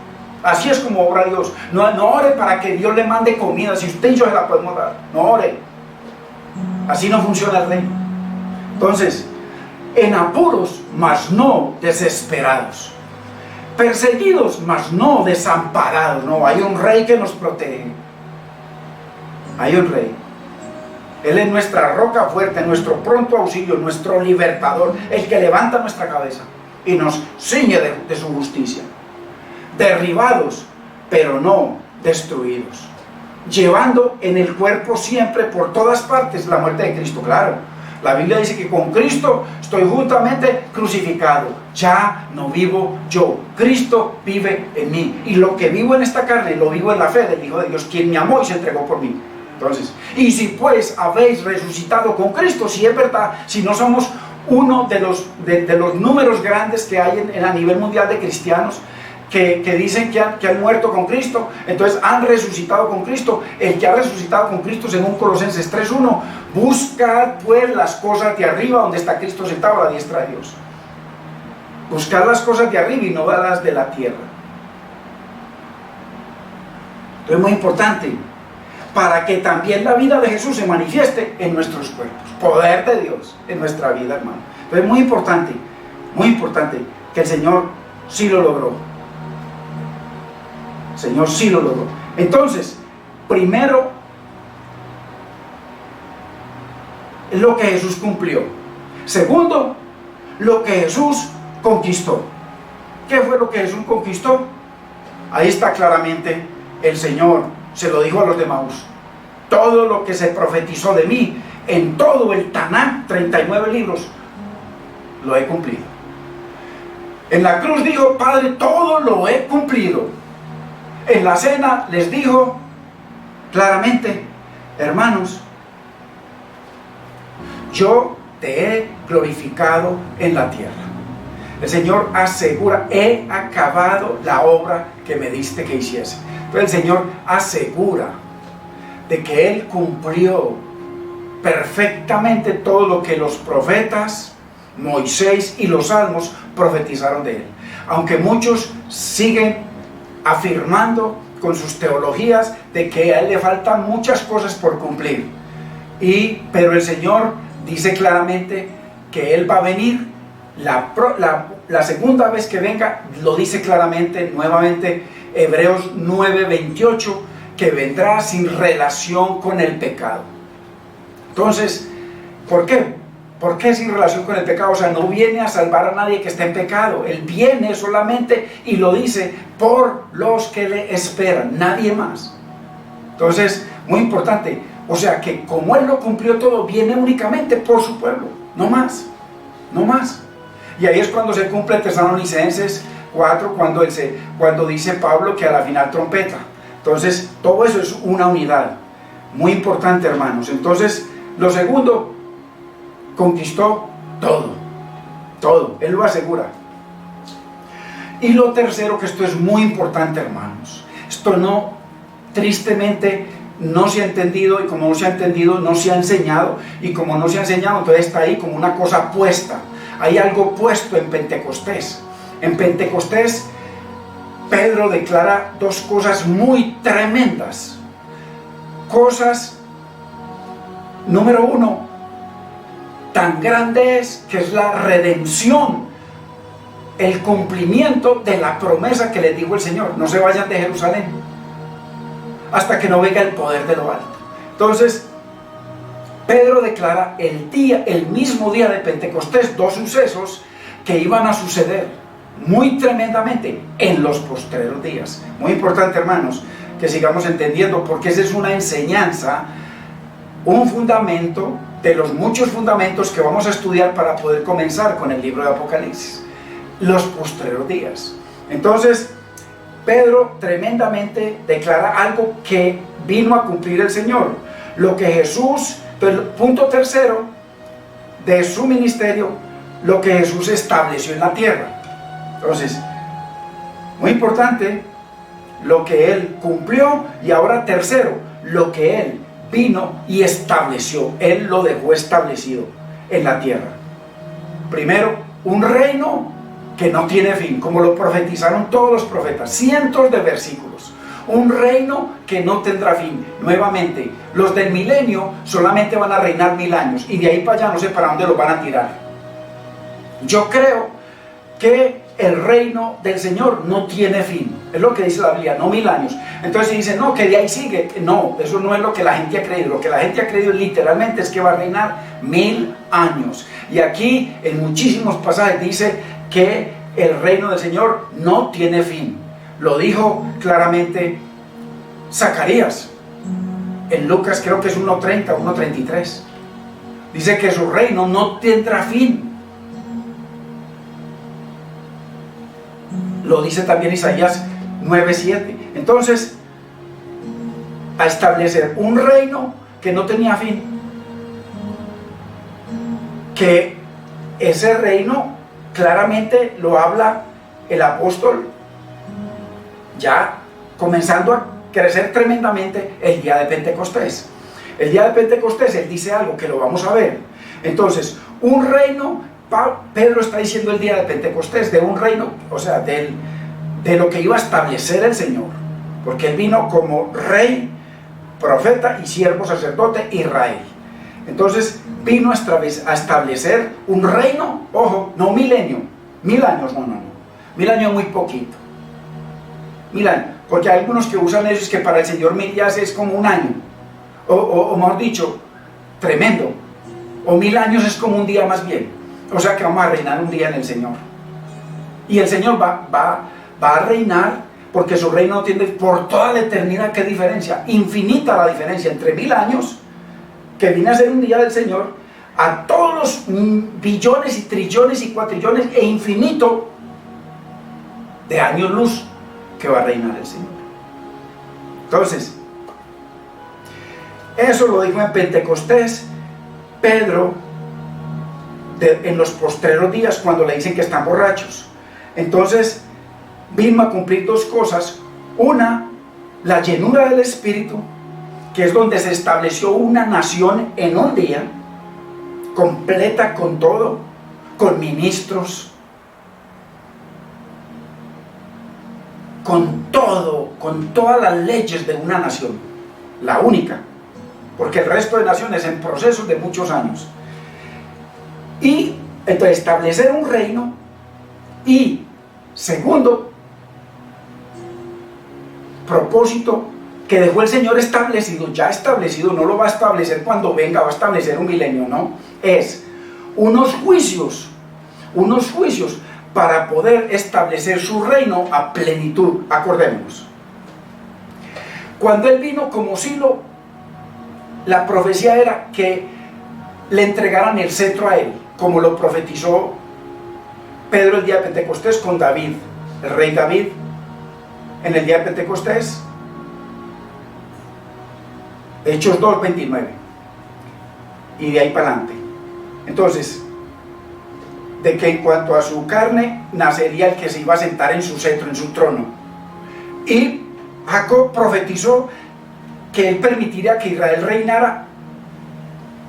A: Así es como obra Dios. No ore para que Dios le mande comida, si usted y yo se la podemos dar. No ore. Así no funciona el reino. Entonces, en apuros, mas no desesperados. Perseguidos, mas no desamparados. No, hay un rey que nos protege. Hay un rey. Él es nuestra roca fuerte, nuestro pronto auxilio, nuestro libertador, el que levanta nuestra cabeza y nos ciñe de su justicia. Derribados, pero no destruidos. Llevando en el cuerpo siempre, por todas partes, la muerte de Cristo. Claro, la Biblia dice que con Cristo estoy juntamente crucificado. Ya no vivo yo, Cristo vive en mí. Y lo que vivo en esta carne, lo vivo en la fe del Hijo de Dios, quien me amó y se entregó por mí. Entonces, y si pues habéis resucitado con Cristo, si es verdad, si no somos uno de los números grandes que hay a nivel mundial de cristianos que dicen que han muerto con Cristo, entonces han resucitado con Cristo. El que ha resucitado con Cristo, según Colosenses 3:1, buscad pues las cosas de arriba, donde está Cristo sentado a la diestra de Dios. Buscar las cosas de arriba y no las de la tierra. Entonces es muy importante, para que también la vida de Jesús se manifieste en nuestros cuerpos. Poder de Dios en nuestra vida, hermano. Entonces es muy importante que el Señor sí lo logró. El Señor sí lo logró. Entonces, primero, lo que Jesús cumplió. Segundo, lo que Jesús conquistó. ¿Qué fue lo que Jesús conquistó? Ahí está claramente el Señor. Se lo dijo a los de Maús: todo lo que se profetizó de mí en todo el Tanaj, 39 libros, lo he cumplido. En la cruz dijo: Padre, todo lo he cumplido. En la cena les dijo claramente: hermanos, yo te he glorificado en la tierra. El Señor asegura: he acabado la obra que me diste que hiciese. Entonces el Señor asegura de que Él cumplió perfectamente todo lo que los profetas, Moisés y los salmos profetizaron de Él. Aunque muchos siguen afirmando con sus teologías de que a Él le faltan muchas cosas por cumplir. Pero el Señor dice claramente que Él va a venir. La segunda vez que venga, lo dice claramente, nuevamente, Hebreos 9:28, que vendrá sin relación con el pecado. Entonces, ¿por qué? ¿Por qué sin relación con el pecado? O sea, no viene a salvar a nadie que esté en pecado. Él viene solamente, y lo dice, por los que le esperan, nadie más. Entonces, muy importante, o sea, que como Él lo cumplió todo, viene únicamente por su pueblo, no más, no más. Y ahí es cuando se cumple Tesalonicenses 4, cuando dice Pablo que a la final trompeta. Entonces, todo eso es una unidad. Muy importante, hermanos. Entonces, lo segundo, conquistó todo. Todo. Él lo asegura. Y lo tercero, que esto es muy importante, hermanos. Esto no, tristemente, no se ha entendido, y como no se ha entendido, no se ha enseñado. Y como no se ha enseñado, entonces está ahí como una cosa puesta. Hay algo puesto en Pentecostés. En Pentecostés, Pedro declara dos cosas muy tremendas. Cosas, número uno, tan grande es que es la redención, el cumplimiento de la promesa que les dijo el Señor: no se vayan de Jerusalén hasta que no venga el poder de lo alto. Entonces, Pedro declara el mismo día de Pentecostés, dos sucesos que iban a suceder muy tremendamente en los postreros días. Muy importante, hermanos, que sigamos entendiendo, porque esa es una enseñanza, un fundamento de los muchos fundamentos que vamos a estudiar para poder comenzar con el libro de Apocalipsis, los postreros días. Entonces, Pedro tremendamente declara algo que vino a cumplir el Señor, lo que Jesús, el punto tercero de su ministerio, lo que Jesús estableció en la tierra. Entonces, muy importante, lo que Él cumplió, y ahora tercero, lo que Él vino y estableció, Él lo dejó establecido en la tierra. Primero, un reino que no tiene fin, como lo profetizaron todos los profetas, cientos de versículos. Un reino que no tendrá fin. Nuevamente, los del milenio solamente van a reinar 1000 años y de ahí para allá no sé para dónde los van a tirar. Yo creo que el reino del Señor no tiene fin, es lo que dice la Biblia, no 1000 años. Entonces si dicen, no, que de ahí sigue, no, eso no es lo que la gente ha creído. Lo que la gente ha creído literalmente es que va a reinar 1000 años. Y aquí en muchísimos pasajes dice que el reino del Señor no tiene fin. Lo dijo claramente Zacarías en Lucas, creo que es 1:30, 1:33. Dice que su reino no tendrá fin. Lo dice también Isaías 9:7. Entonces, a establecer un reino que no tenía fin, que ese reino claramente lo habla el apóstol ya comenzando a crecer tremendamente el día de Pentecostés. El día de Pentecostés él dice algo que lo vamos a ver. Entonces, un reino, Pedro está diciendo el día de Pentecostés, de un reino, o sea, de lo que iba a establecer el Señor, porque él vino como rey, profeta y siervo sacerdote Israel. Entonces vino a establecer un reino, ojo, no milenio, 1000 años, no, 1000 años es muy poquito, 1000 años, porque hay algunos que usan eso, es que para el Señor 1000 ya es como un año, o mejor dicho, tremendo, o 1000 años es como un día más bien, o sea que vamos a reinar un día en el Señor, y el Señor va a reinar, porque su reino no tiene por toda la eternidad. ¿Qué diferencia? Infinita la diferencia entre 1000 años, que viene a ser un día del Señor, a todos los billones y trillones y cuatrillones e infinito de años luz que va a reinar el Señor. Entonces, eso lo dijo en Pentecostés Pedro en los postreros días, cuando le dicen que están borrachos. Entonces vino a cumplir dos cosas. Una, la llenura del Espíritu, que es donde se estableció una nación en un día, completa con todo, con ministros, con todo, con todas las leyes de una nación, la única, porque el resto de naciones en procesos de muchos años. Y entonces establecer un reino. Y segundo propósito que dejó el Señor establecido, ya establecido, no lo va a establecer cuando venga, va a establecer un milenio, no, es unos juicios para poder establecer su reino a plenitud. Acordémonos, cuando Él vino como Silo, la profecía era que le entregaran el cetro a Él, como lo profetizó Pedro el día de Pentecostés con David, el rey David, en el día de Pentecostés. Hechos 2:29, y de ahí para adelante. Entonces, de que en cuanto a su carne nacería el que se iba a sentar en su cetro, en su trono. Y Jacob profetizó que él permitiría que Israel reinara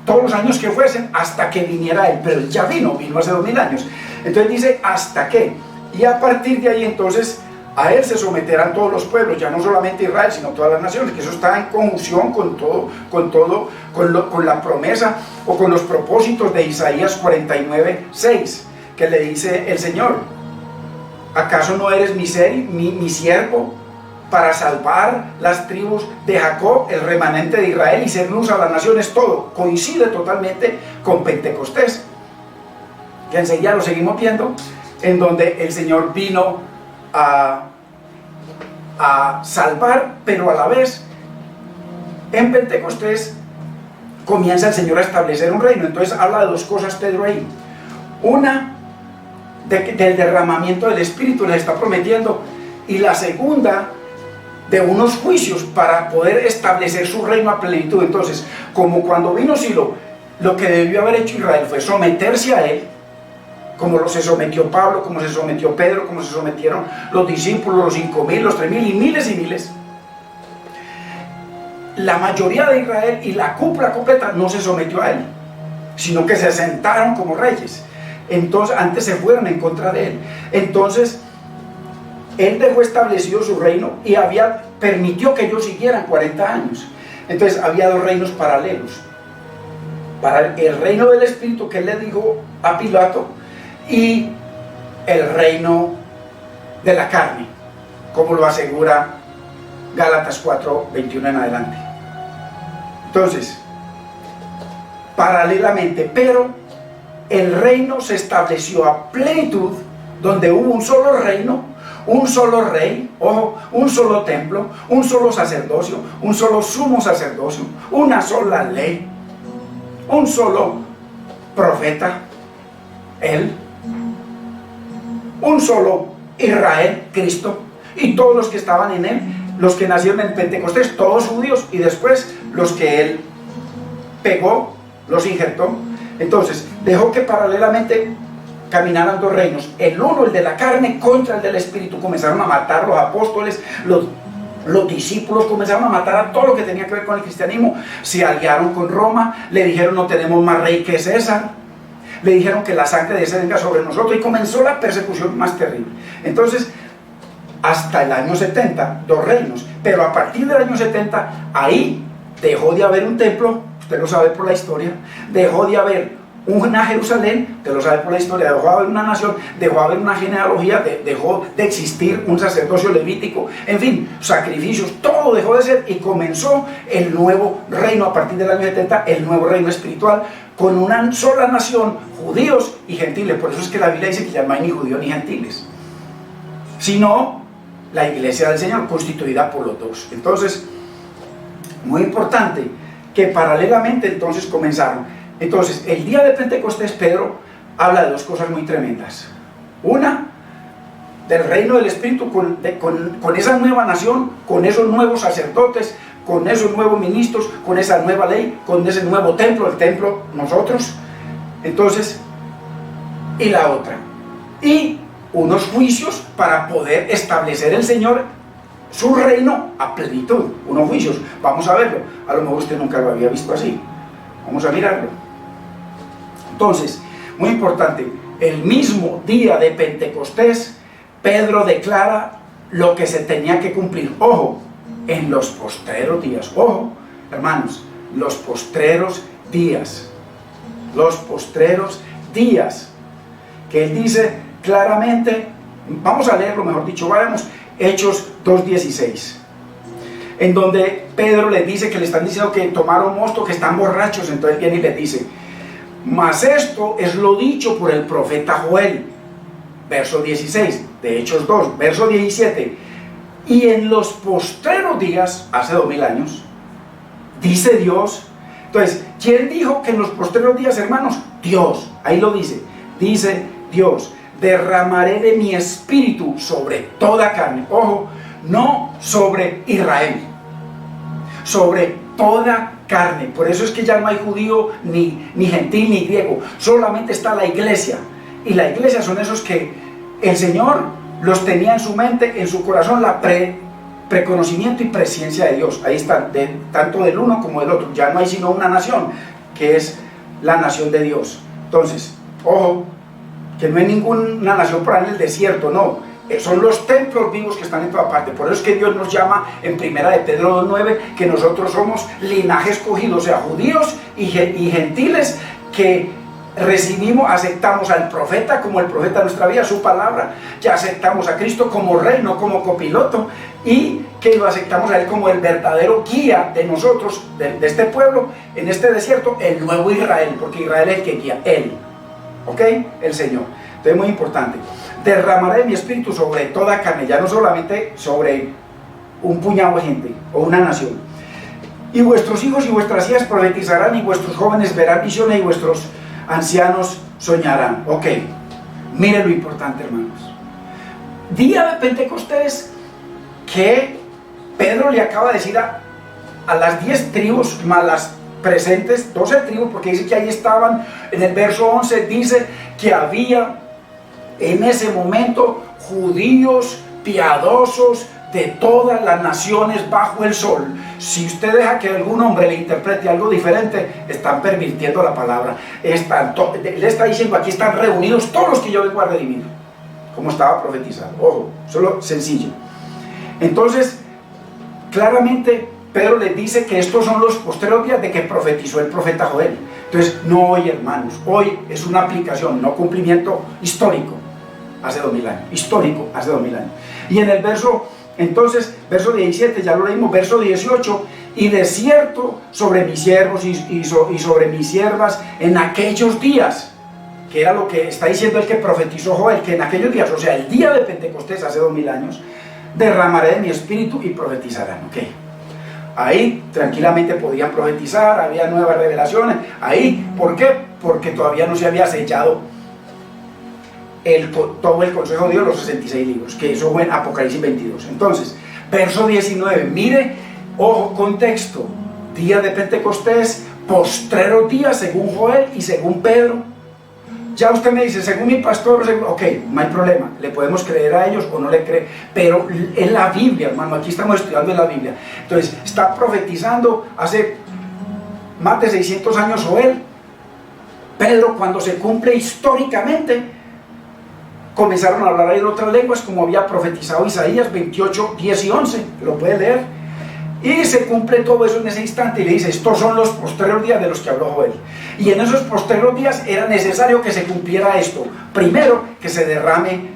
A: todos los años que fuesen hasta que viniera él, pero él ya vino hace 2000 años. Entonces dice hasta que, y a partir de ahí entonces a él se someterán todos los pueblos, ya no solamente Israel, sino todas las naciones, que eso está en conjunción con la promesa o con los propósitos de Isaías 49:6, que le dice el Señor: ¿acaso no eres mi siervo para salvar las tribus de Jacob, el remanente de Israel, y ser luz a las naciones? Todo coincide totalmente con Pentecostés, que enseguida lo seguimos viendo, en donde el Señor vino a salvar, pero a la vez en Pentecostés comienza el Señor a establecer un reino. Entonces habla de dos cosas Pedro ahí. Una, del derramamiento del Espíritu, les está prometiendo, y la segunda, de unos juicios para poder establecer su reino a plenitud. Entonces, como cuando vino Silo, lo que debió haber hecho Israel fue someterse a él, como se sometió Pablo, como se sometió Pedro, como se sometieron los discípulos, los 5000, los 3000 y miles. la mayoría de Israel y la cúpula completa no se sometió a él, sino que se sentaron como reyes. Entonces, antes se fueron en contra de él. Entonces, él dejó establecido su reino y permitió que ellos siguieran 40 años. Entonces, había dos reinos paralelos. Para el reino del Espíritu, que él le dijo a Pilato, y el reino de la carne, como lo asegura Gálatas 4:21 en adelante. Entonces, paralelamente, pero el reino se estableció a plenitud, donde hubo un solo reino, un solo rey, ojo, un solo templo, un solo sacerdocio, un solo sumo sacerdocio, una sola ley, un solo profeta, él, un solo Israel, Cristo, y todos los que estaban en él, los que nacieron en Pentecostés, todos judíos, y después los que él pegó, los injertó. Entonces dejó que paralelamente caminaran dos reinos, el uno, el de la carne, contra el del Espíritu. Comenzaron a matar los apóstoles, los discípulos comenzaron a matar a todo lo que tenía que ver con el cristianismo. Se aliaron con Roma, le dijeron: no tenemos más rey que César, le dijeron que la sangre de ese venga sobre nosotros, y comenzó la persecución más terrible. Entonces, hasta el año 70, dos reinos, pero a partir del año 70, ahí dejó de haber un templo, usted lo sabe por la historia, dejó de haber una Jerusalén, usted lo sabe por la historia, dejó de haber una nación, dejó de haber una genealogía, dejó de existir un sacerdocio levítico, en fin, sacrificios, todo dejó de ser, y comenzó el nuevo reino a partir del año 70, el nuevo reino espiritual, con una sola nación, judíos y gentiles. Por eso es que la Biblia dice que ya no hay ni judíos ni gentiles, sino la iglesia del Señor, constituida por los dos. Entonces, muy importante que paralelamente entonces comenzaron. Entonces, el día de Pentecostés, Pedro habla de dos cosas muy tremendas. Una, del reino del Espíritu, con esa nueva nación, con esos nuevos sacerdotes, con esos nuevos ministros, con esa nueva ley, con ese nuevo templo, el templo nosotros. Entonces, y la otra, y unos juicios para poder establecer el Señor su reino a plenitud. Unos juicios, vamos a verlo. A lo mejor usted nunca lo había visto así, vamos a mirarlo. Entonces, muy importante, el mismo día de Pentecostés, Pedro declara lo que se tenía que cumplir. Ojo, en los postreros días, ojo, hermanos, los postreros días, que él dice claramente. Vamos a leerlo, mejor dicho, vayamos, Hechos 2:16, en donde Pedro le dice que le están diciendo que tomaron mosto, que están borrachos. Entonces viene y le dice: mas esto es lo dicho por el profeta Joel, verso 16 de Hechos 2, verso 17, y en los postreros días, hace 2000 años, dice Dios. Entonces, ¿quién dijo que en los postreros días, hermanos? Dios, ahí lo dice Dios: derramaré de mi espíritu sobre toda carne. Ojo, no sobre Israel, sobre toda carne. Por eso es que ya no hay judío, ni gentil, ni griego, solamente está la iglesia. Y la iglesia son esos que el Señor los tenía en su mente, en su corazón, la preconocimiento y presciencia de Dios. Ahí están, tanto del uno como del otro. Ya no hay sino una nación, que es la nación de Dios. Entonces, ojo, que no hay ninguna nación por ahí en el desierto, no. Son los templos vivos que están en toda parte. Por eso es que Dios nos llama en primera de Pedro 2:9 que nosotros somos linaje escogido, o sea, judíos y gentiles, que recibimos, aceptamos al profeta como el profeta de nuestra vida, su palabra, ya aceptamos a Cristo como rey, no como copiloto, y que lo aceptamos a él como el verdadero guía de nosotros, de este pueblo, en este desierto, el nuevo Israel, porque Israel es el que guía, él, ¿ok? El Señor. Entonces, muy importante: derramaré mi espíritu sobre toda carne, ya no solamente sobre un puñado de gente o una nación. Y vuestros hijos y vuestras hijas profetizarán, y vuestros jóvenes verán visiones, y vuestros ancianos soñarán. Ok, miren lo importante, hermanos. Día de Pentecostés, que Pedro le acaba de decir a las 10 tribus más las presentes, 12 tribus, porque dice que ahí estaban. En el verso 11 dice que había en ese momento judíos piadosos, de todas las naciones bajo el sol. Si usted deja que algún hombre le interprete algo diferente, están pervirtiendo la palabra. Le está diciendo, aquí están reunidos todos los que yo vengo a redimir, como estaba profetizado. Ojo, solo sencillo. Entonces, claramente Pedro les dice que estos son los postreros días de que profetizó el profeta Joel. Entonces, no hoy, hermanos, hoy es una aplicación, no cumplimiento histórico, hace 2000 años, histórico, hace 2000 años. Y en el verso, entonces, verso 17, ya lo leímos, verso 18, y de cierto sobre mis siervos y sobre mis siervas en aquellos días, que era lo que está diciendo el que profetizó Joel, que en aquellos días, o sea, el día de Pentecostés, hace 2000 años, derramaré de mi espíritu y profetizarán, ¿ok? Ahí tranquilamente podían profetizar, había nuevas revelaciones. Ahí, ¿por qué? Porque todavía no se había sellado todo el consejo de Dios, los 66 libros, que eso fue en Apocalipsis 22. Entonces, verso 19, mire, ojo, contexto, día de Pentecostés, postreros días según Joel y según Pedro. Ya usted me dice, según mi pastor, ok, no hay problema, le podemos creer a ellos o no le cree, pero en la Biblia, hermano, aquí estamos estudiando en la Biblia. Entonces, está profetizando hace más de 600 años Joel. Pedro, cuando se cumple históricamente, comenzaron a hablar ahí en otras lenguas, como había profetizado Isaías 28, 10 y 11, lo puede leer. Y se cumple todo eso en ese instante y le dice, estos son los postreros días de los que habló Joel. Y en esos postreros días era necesario que se cumpliera esto. Primero, que se derrame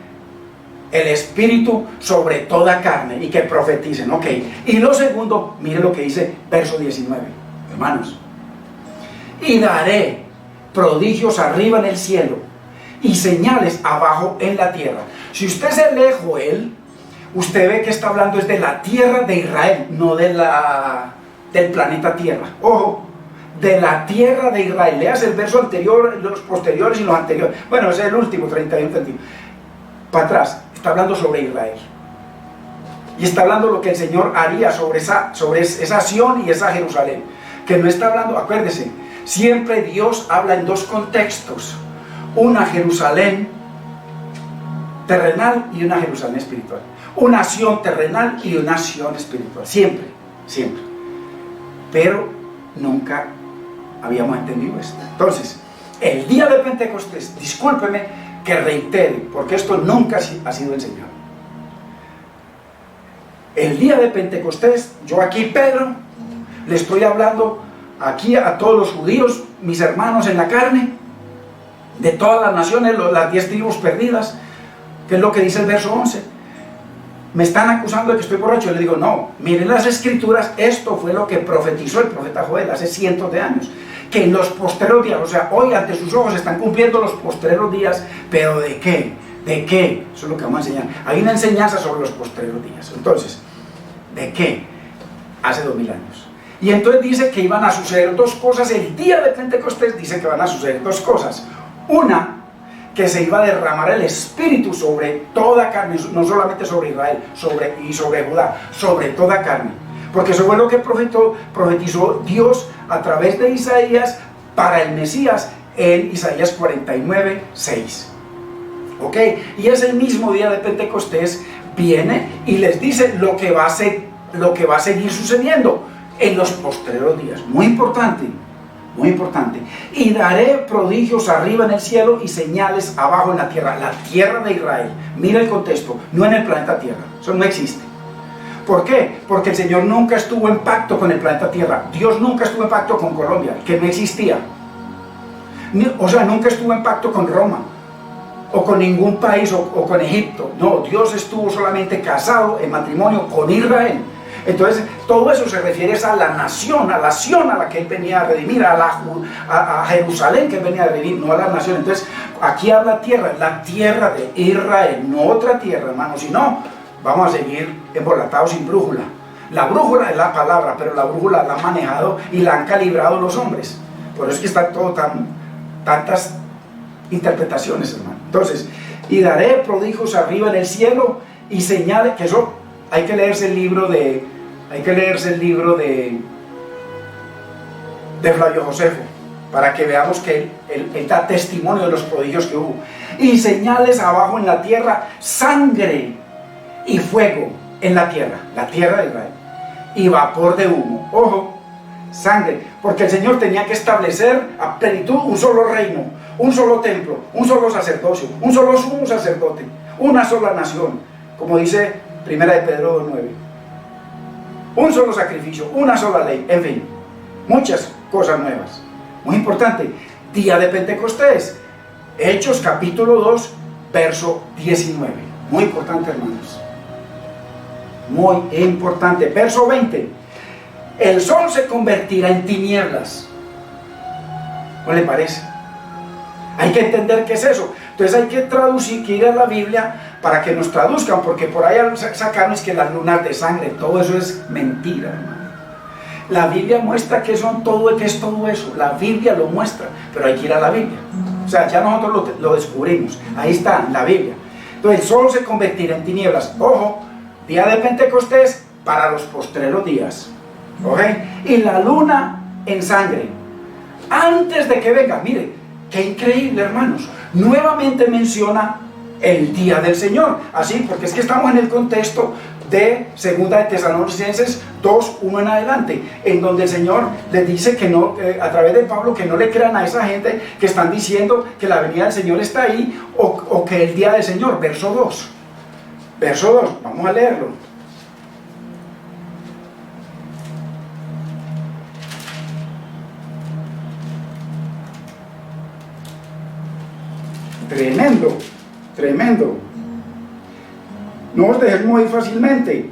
A: el Espíritu sobre toda carne y que profeticen, ok. Y lo segundo, mire lo que dice verso 19, hermanos. Y daré prodigios arriba en el cielo y señales abajo en la tierra. Si usted se lee Joel, usted ve que está hablando es de la tierra de Israel, no del planeta Tierra. Ojo, de la tierra de Israel. Leas el verso anterior, los posteriores y los anteriores. Bueno, ese es el último, 31, 31. Para atrás, está hablando sobre Israel. Y está hablando lo que el Señor haría sobre esa Sión y esa Jerusalén. Que no está hablando, acuérdese, siempre Dios habla en dos contextos. Una Jerusalén terrenal y una Jerusalén espiritual. Una Sión terrenal y una Sión espiritual. Siempre, siempre. Pero nunca habíamos entendido esto. Entonces, el día de Pentecostés, discúlpeme que reitere, porque esto nunca ha sido enseñado. El día de Pentecostés, yo aquí, Pedro, le estoy hablando aquí a todos los judíos, mis hermanos en la carne, de todas las naciones, las 10 tribus perdidas, que es lo que dice el verso 11. Me están acusando de que estoy borracho. Yo le digo, no, miren las escrituras, esto fue lo que profetizó el profeta Joel hace cientos de años, que en los postreros días, o sea, hoy ante sus ojos están cumpliendo los postreros días, pero ¿de qué? ¿De qué? Eso es lo que vamos a enseñar. Hay una enseñanza sobre los postreros días. Entonces, ¿de qué? Hace 2000 años. Y entonces dice que iban a suceder dos cosas. El día de Pentecostés dice que van a suceder dos cosas. Una, que se iba a derramar el Espíritu sobre toda carne, no solamente sobre Israel, y sobre Judá, sobre toda carne. Porque eso fue lo que profetizó Dios a través de Isaías para el Mesías en Isaías 49, 6. ¿Ok? Y ese mismo día de Pentecostés viene y les dice lo que va a seguir sucediendo en los postreros días. Muy importante. Muy importante. Y daré prodigios arriba en el cielo y señales abajo en la tierra de Israel. Mira el contexto, no en el planeta Tierra, eso no existe. ¿Por qué? Porque el Señor nunca estuvo en pacto con el planeta Tierra. Dios nunca estuvo en pacto con Colombia, que no existía. O sea, nunca estuvo en pacto con Roma, o con ningún país, o con Egipto. No, Dios estuvo solamente casado en matrimonio con Israel. Entonces, todo eso se refiere a la nación, a la Sión a la que Él venía a redimir, a Jerusalén que Él venía a redimir, no a la nación. Entonces, aquí habla tierra, la tierra de Israel, no otra tierra, hermano, si no, vamos a seguir embolatados sin brújula. La brújula es la palabra, pero la brújula la han manejado y la han calibrado los hombres. Por eso es que está todo tantas interpretaciones, hermano. Entonces, y daré prodigios arriba en el cielo y señales, que eso hay que leerse el libro de Flavio Josefo, para que veamos que él da testimonio de los prodigios que hubo. Y señales abajo en la tierra, sangre y fuego. en la tierra de Israel, y vapor de humo. Ojo, sangre, porque el Señor tenía que establecer a plenitud un solo reino, un solo templo, un solo sacerdocio, un solo sumo sacerdote, una sola nación, como dice Primera de Pedro 2:9. Un solo sacrificio, una sola ley, en fin, muchas cosas nuevas. Muy importante, día de Pentecostés, Hechos capítulo 2, verso 19. Muy importante, hermanos. Muy importante. Verso 20. El sol se convertirá en tinieblas. ¿No le parece? Hay que entender qué es eso. Entonces hay que traducir, que ir a la Biblia para que nos traduzcan, porque por ahí sacaron es que las lunas de sangre, todo eso es mentira, hermano. La Biblia muestra que es todo eso. La Biblia lo muestra, pero hay que ir a la Biblia. O sea, ya nosotros lo descubrimos. Ahí está, la Biblia. Entonces el sol se convertirá en tinieblas. Ojo, día de Pentecostés para los postreros días. ¿Ok? Y la luna en sangre. Antes de que venga, mire, qué increíble, hermanos. Nuevamente menciona el día del Señor. Así, porque es que estamos en el contexto de Segunda de Tesalonicenses 2:1 en adelante, en donde el Señor les dice que no, a través de Pablo, que no le crean a esa gente que están diciendo que la venida del Señor está ahí, o que el día del Señor. Verso 2, vamos a leerlo. Tremendo. No os dejéis mover fácilmente.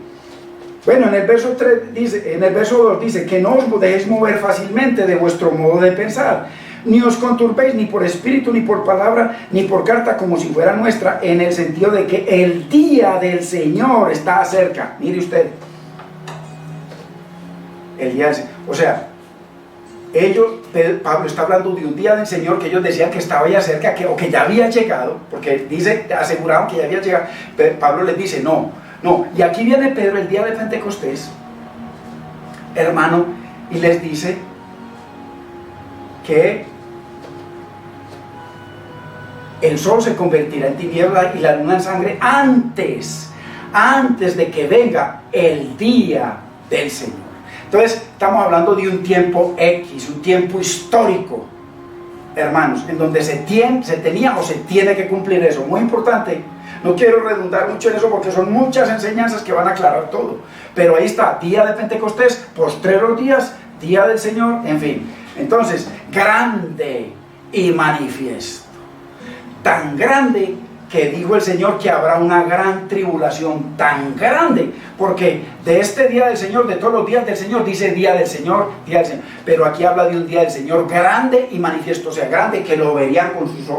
A: Bueno, en el verso 3 dice, en el verso 2 dice que no os dejéis mover fácilmente de vuestro modo de pensar, ni os conturbéis ni por espíritu, ni por palabra, ni por carta, como si fuera nuestra, en el sentido de que el día del Señor está cerca. Mire usted, el día del Señor. O sea, Pablo está hablando de un día del Señor que ellos decían que estaba ya cerca, o que ya había llegado, porque aseguraban que ya había llegado. Pero Pablo les dice, no. Y aquí viene Pedro el día de Pentecostés, hermano, y les dice que el sol se convertirá en tiniebla y la luna en sangre antes de que venga el día del Señor. Entonces, estamos hablando de un tiempo X, un tiempo histórico, hermanos, en donde se tenía o se tiene que cumplir eso. Muy importante. No quiero redundar mucho en eso porque son muchas enseñanzas que van a aclarar todo. Pero ahí está, día de Pentecostés, postreros días, día del Señor, en fin. Entonces, grande y manifiesto. Tan grande que dijo el Señor que habrá una gran tribulación, tan grande, porque de este día del Señor, de todos los días del Señor, dice día del Señor, pero aquí habla de un día del Señor grande y manifiesto, o sea, grande, que lo verían con sus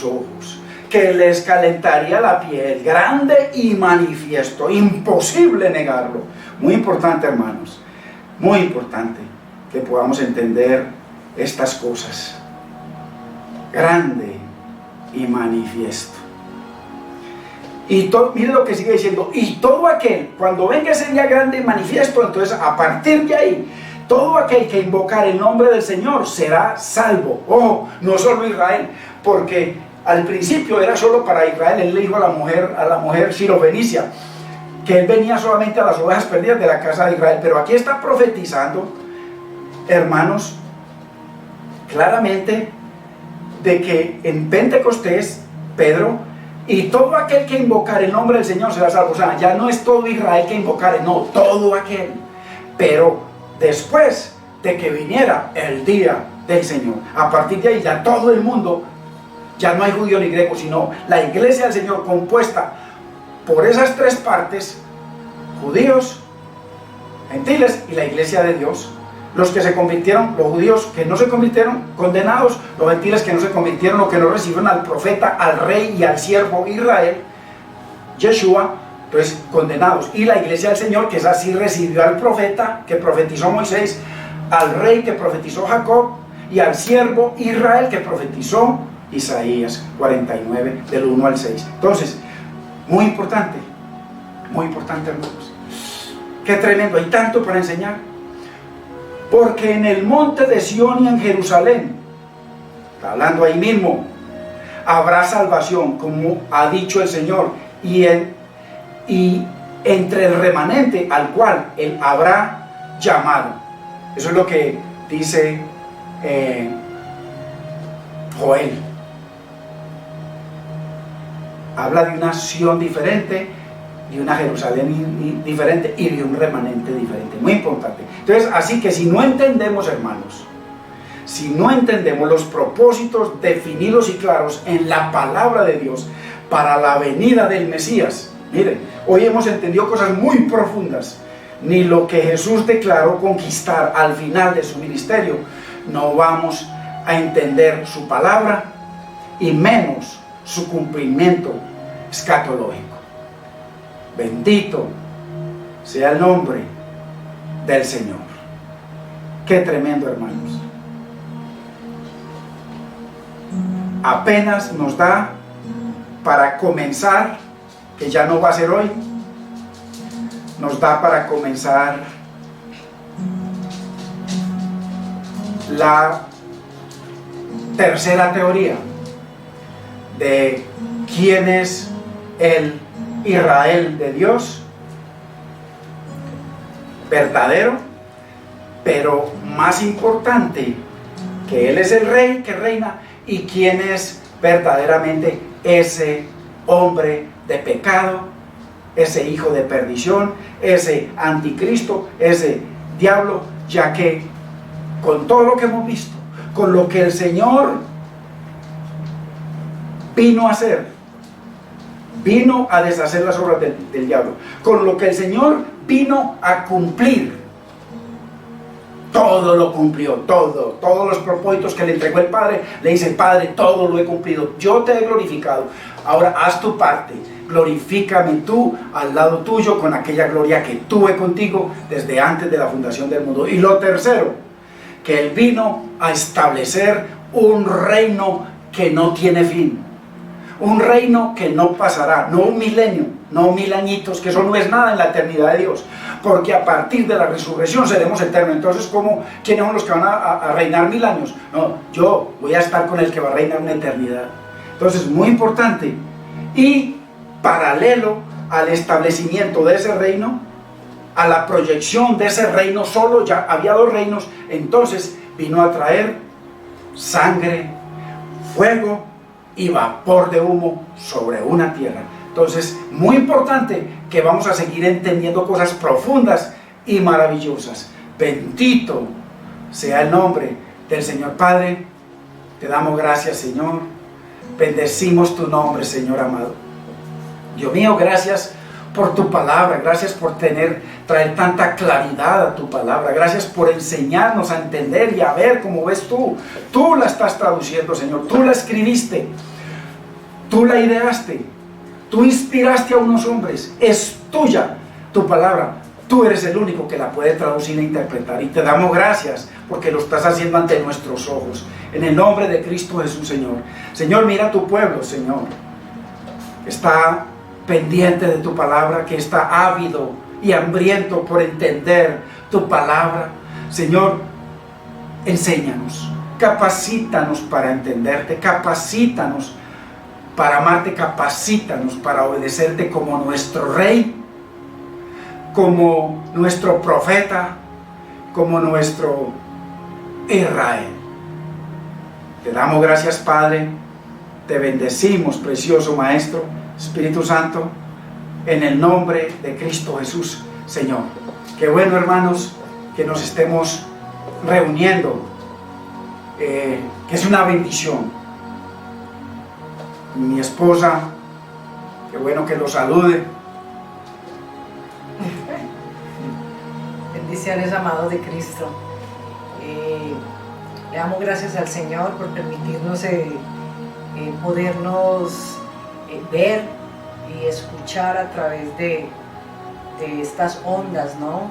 A: ojos, que les calentaría la piel, grande y manifiesto, imposible negarlo. Muy importante, hermanos, muy importante que podamos entender estas cosas, grande y manifiesto. Y mire lo que sigue diciendo, y todo aquel, cuando venga ese día grande y manifiesto, entonces a partir de ahí, todo aquel que invocar el nombre del Señor será salvo. Ojo, no solo Israel, porque al principio era solo para Israel. Él le dijo a la mujer sirofenicia que él venía solamente a las ovejas perdidas de la casa de Israel, pero aquí está profetizando, hermanos, claramente de que en Pentecostés, Pedro, y todo aquel que invocar el nombre del Señor será salvo. O sea, ya no es todo Israel que invocare, no, todo aquel. Pero después de que viniera el día del Señor, a partir de ahí ya todo el mundo, ya no hay judío ni griego, sino la iglesia del Señor compuesta por esas tres partes, judíos, gentiles y la iglesia de Dios. Los que se convirtieron, los judíos que no se convirtieron, condenados; los gentiles que no se convirtieron o que no recibieron al profeta, al rey y al siervo Israel, Yeshua, pues condenados. Y la iglesia del Señor, que es así, recibió al profeta que profetizó Moisés, al rey que profetizó Jacob y al siervo Israel que profetizó Isaías 49 del 1 al 6. Entonces, muy importante, hermanos. Qué tremendo, hay tanto para enseñar. Porque en el monte de Sión y en Jerusalén, está hablando ahí mismo, habrá salvación, como ha dicho el Señor, y y entre el remanente al cual Él habrá llamado. Eso es lo que dice Joel. Habla de una Sion diferente, de una Jerusalén diferente y de un remanente diferente. Muy importante. Entonces, así que si no entendemos, hermanos, si no entendemos los propósitos definidos y claros en la palabra de Dios para la venida del Mesías, miren, hoy hemos entendido cosas muy profundas. Ni lo que Jesús declaró conquistar al final de su ministerio, no vamos a entender su palabra y menos su cumplimiento escatológico. Bendito sea el nombre del Señor. Qué tremendo, hermanos. Apenas nos da para comenzar, que ya no va a ser hoy, nos da para comenzar la tercera teoría de quién es el Israel de Dios verdadero, pero más importante, que Él es el rey que reina, y quién es verdaderamente ese hombre de pecado, ese hijo de perdición, ese anticristo, ese diablo, ya que con todo lo que hemos visto, con lo que el Señor vino a hacer, vino a deshacer las obras del diablo, con lo que el Señor vino a cumplir, todo lo cumplió, todos los propósitos que le entregó el Padre, le dice: Padre, todo lo he cumplido, yo te he glorificado, ahora haz tu parte, glorifícame tú al lado tuyo con aquella gloria que tuve contigo desde antes de la fundación del mundo. Y lo tercero, que Él vino a establecer un reino que no tiene fin, un reino que no pasará, no un milenio, no 1000 añitos, que eso no es nada en la eternidad de Dios, porque a partir de la resurrección seremos eternos. Entonces, ¿quiénes son los que van a reinar 1000 años? No, yo voy a estar con el que va a reinar una eternidad. Entonces, muy importante. Y paralelo al establecimiento de ese reino, a la proyección de ese reino solo, ya había 2 reinos, entonces vino a traer sangre, fuego y vapor de humo sobre una tierra. Entonces, muy importante que vamos a seguir entendiendo cosas profundas y maravillosas. Bendito sea el nombre del Señor. Padre, te damos gracias, Señor. Bendecimos tu nombre, Señor amado. Dios mío, gracias por tu palabra, gracias por traer tanta claridad a tu palabra, gracias por enseñarnos a entender y a ver cómo ves tú la estás traduciendo, Señor, tú la escribiste, tú la ideaste, tú inspiraste a unos hombres, es tuya tu palabra, tú eres el único que la puede traducir e interpretar, y te damos gracias porque lo estás haciendo ante nuestros ojos, en el nombre de Cristo Jesús, Señor. Señor, mira a tu pueblo, Señor, está pendiente de tu palabra, que está ávido y hambriento por entender tu palabra. Señor, enséñanos, capacítanos para entenderte, capacítanos para amarte, capacítanos para obedecerte como nuestro Rey, como nuestro profeta, como nuestro Israel. Te damos gracias, Padre, te bendecimos, precioso Maestro, Espíritu Santo, en el nombre de Cristo Jesús, Señor. Qué bueno, hermanos, que nos estemos reuniendo, que es una bendición. Mi esposa, qué bueno que lo salude.
B: Bendiciones, amados de Cristo. Le damos gracias al Señor por permitirnos podernos ver y escuchar a través de estas ondas, ¿no?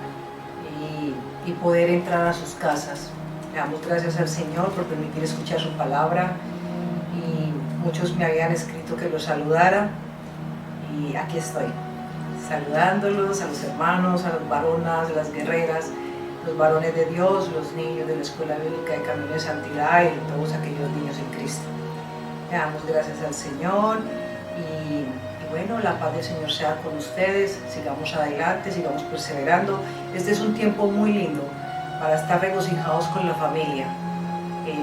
B: Y poder entrar a sus casas. Le damos gracias al Señor por permitir escuchar su palabra, y muchos me habían escrito que los saludara, y aquí estoy, saludándolos, a los hermanos, a las varonas, a las guerreras, los varones de Dios, los niños de la Escuela Bíblica de Camino de Santidad y todos aquellos niños en Cristo. Le damos gracias al Señor y bueno, la paz del Señor sea con ustedes, sigamos adelante, sigamos perseverando. Este es un tiempo muy lindo para estar regocijados con la familia,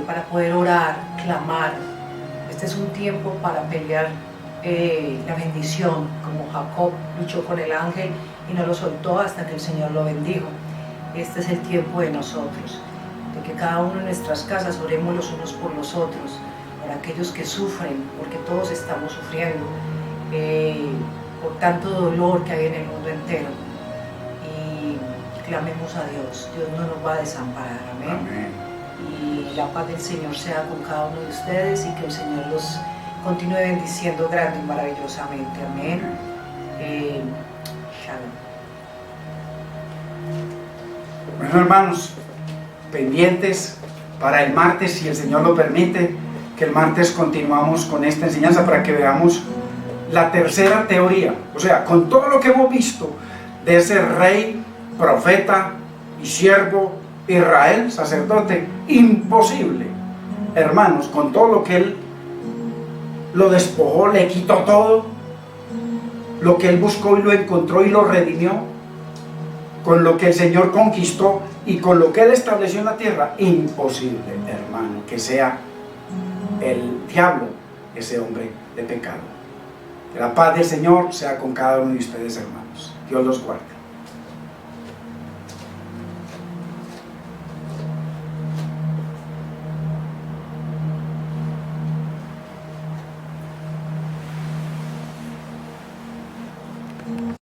B: para poder orar, clamar. Este es un tiempo para pelear la bendición, como Jacob luchó con el ángel y no lo soltó hasta que el Señor lo bendijo. Este es el tiempo de nosotros, de que cada uno en nuestras casas oremos los unos por los otros, por aquellos que sufren, porque todos estamos sufriendo, por tanto dolor que hay en el mundo entero. Y clamemos a Dios, Dios no nos va a desamparar, amén.
A: Amén.
B: Y la paz del Señor sea con cada uno de ustedes y que el Señor los continúe bendiciendo grande y maravillosamente, amén. Shalom.
A: Bueno, hermanos, pendientes para el martes, si el Señor lo permite, que el martes continuamos con esta enseñanza para que veamos la tercera teoría, o sea, con todo lo que hemos visto de ese rey, profeta y siervo Israel, sacerdote, imposible, hermanos, con todo lo que él lo despojó, le quitó todo, lo que él buscó y lo encontró y lo redimió, con lo que el Señor conquistó y con lo que él estableció en la tierra, imposible, hermano, que sea el diablo ese hombre de pecado. Que la paz del Señor sea con cada uno de ustedes, hermanos. Dios los guarde.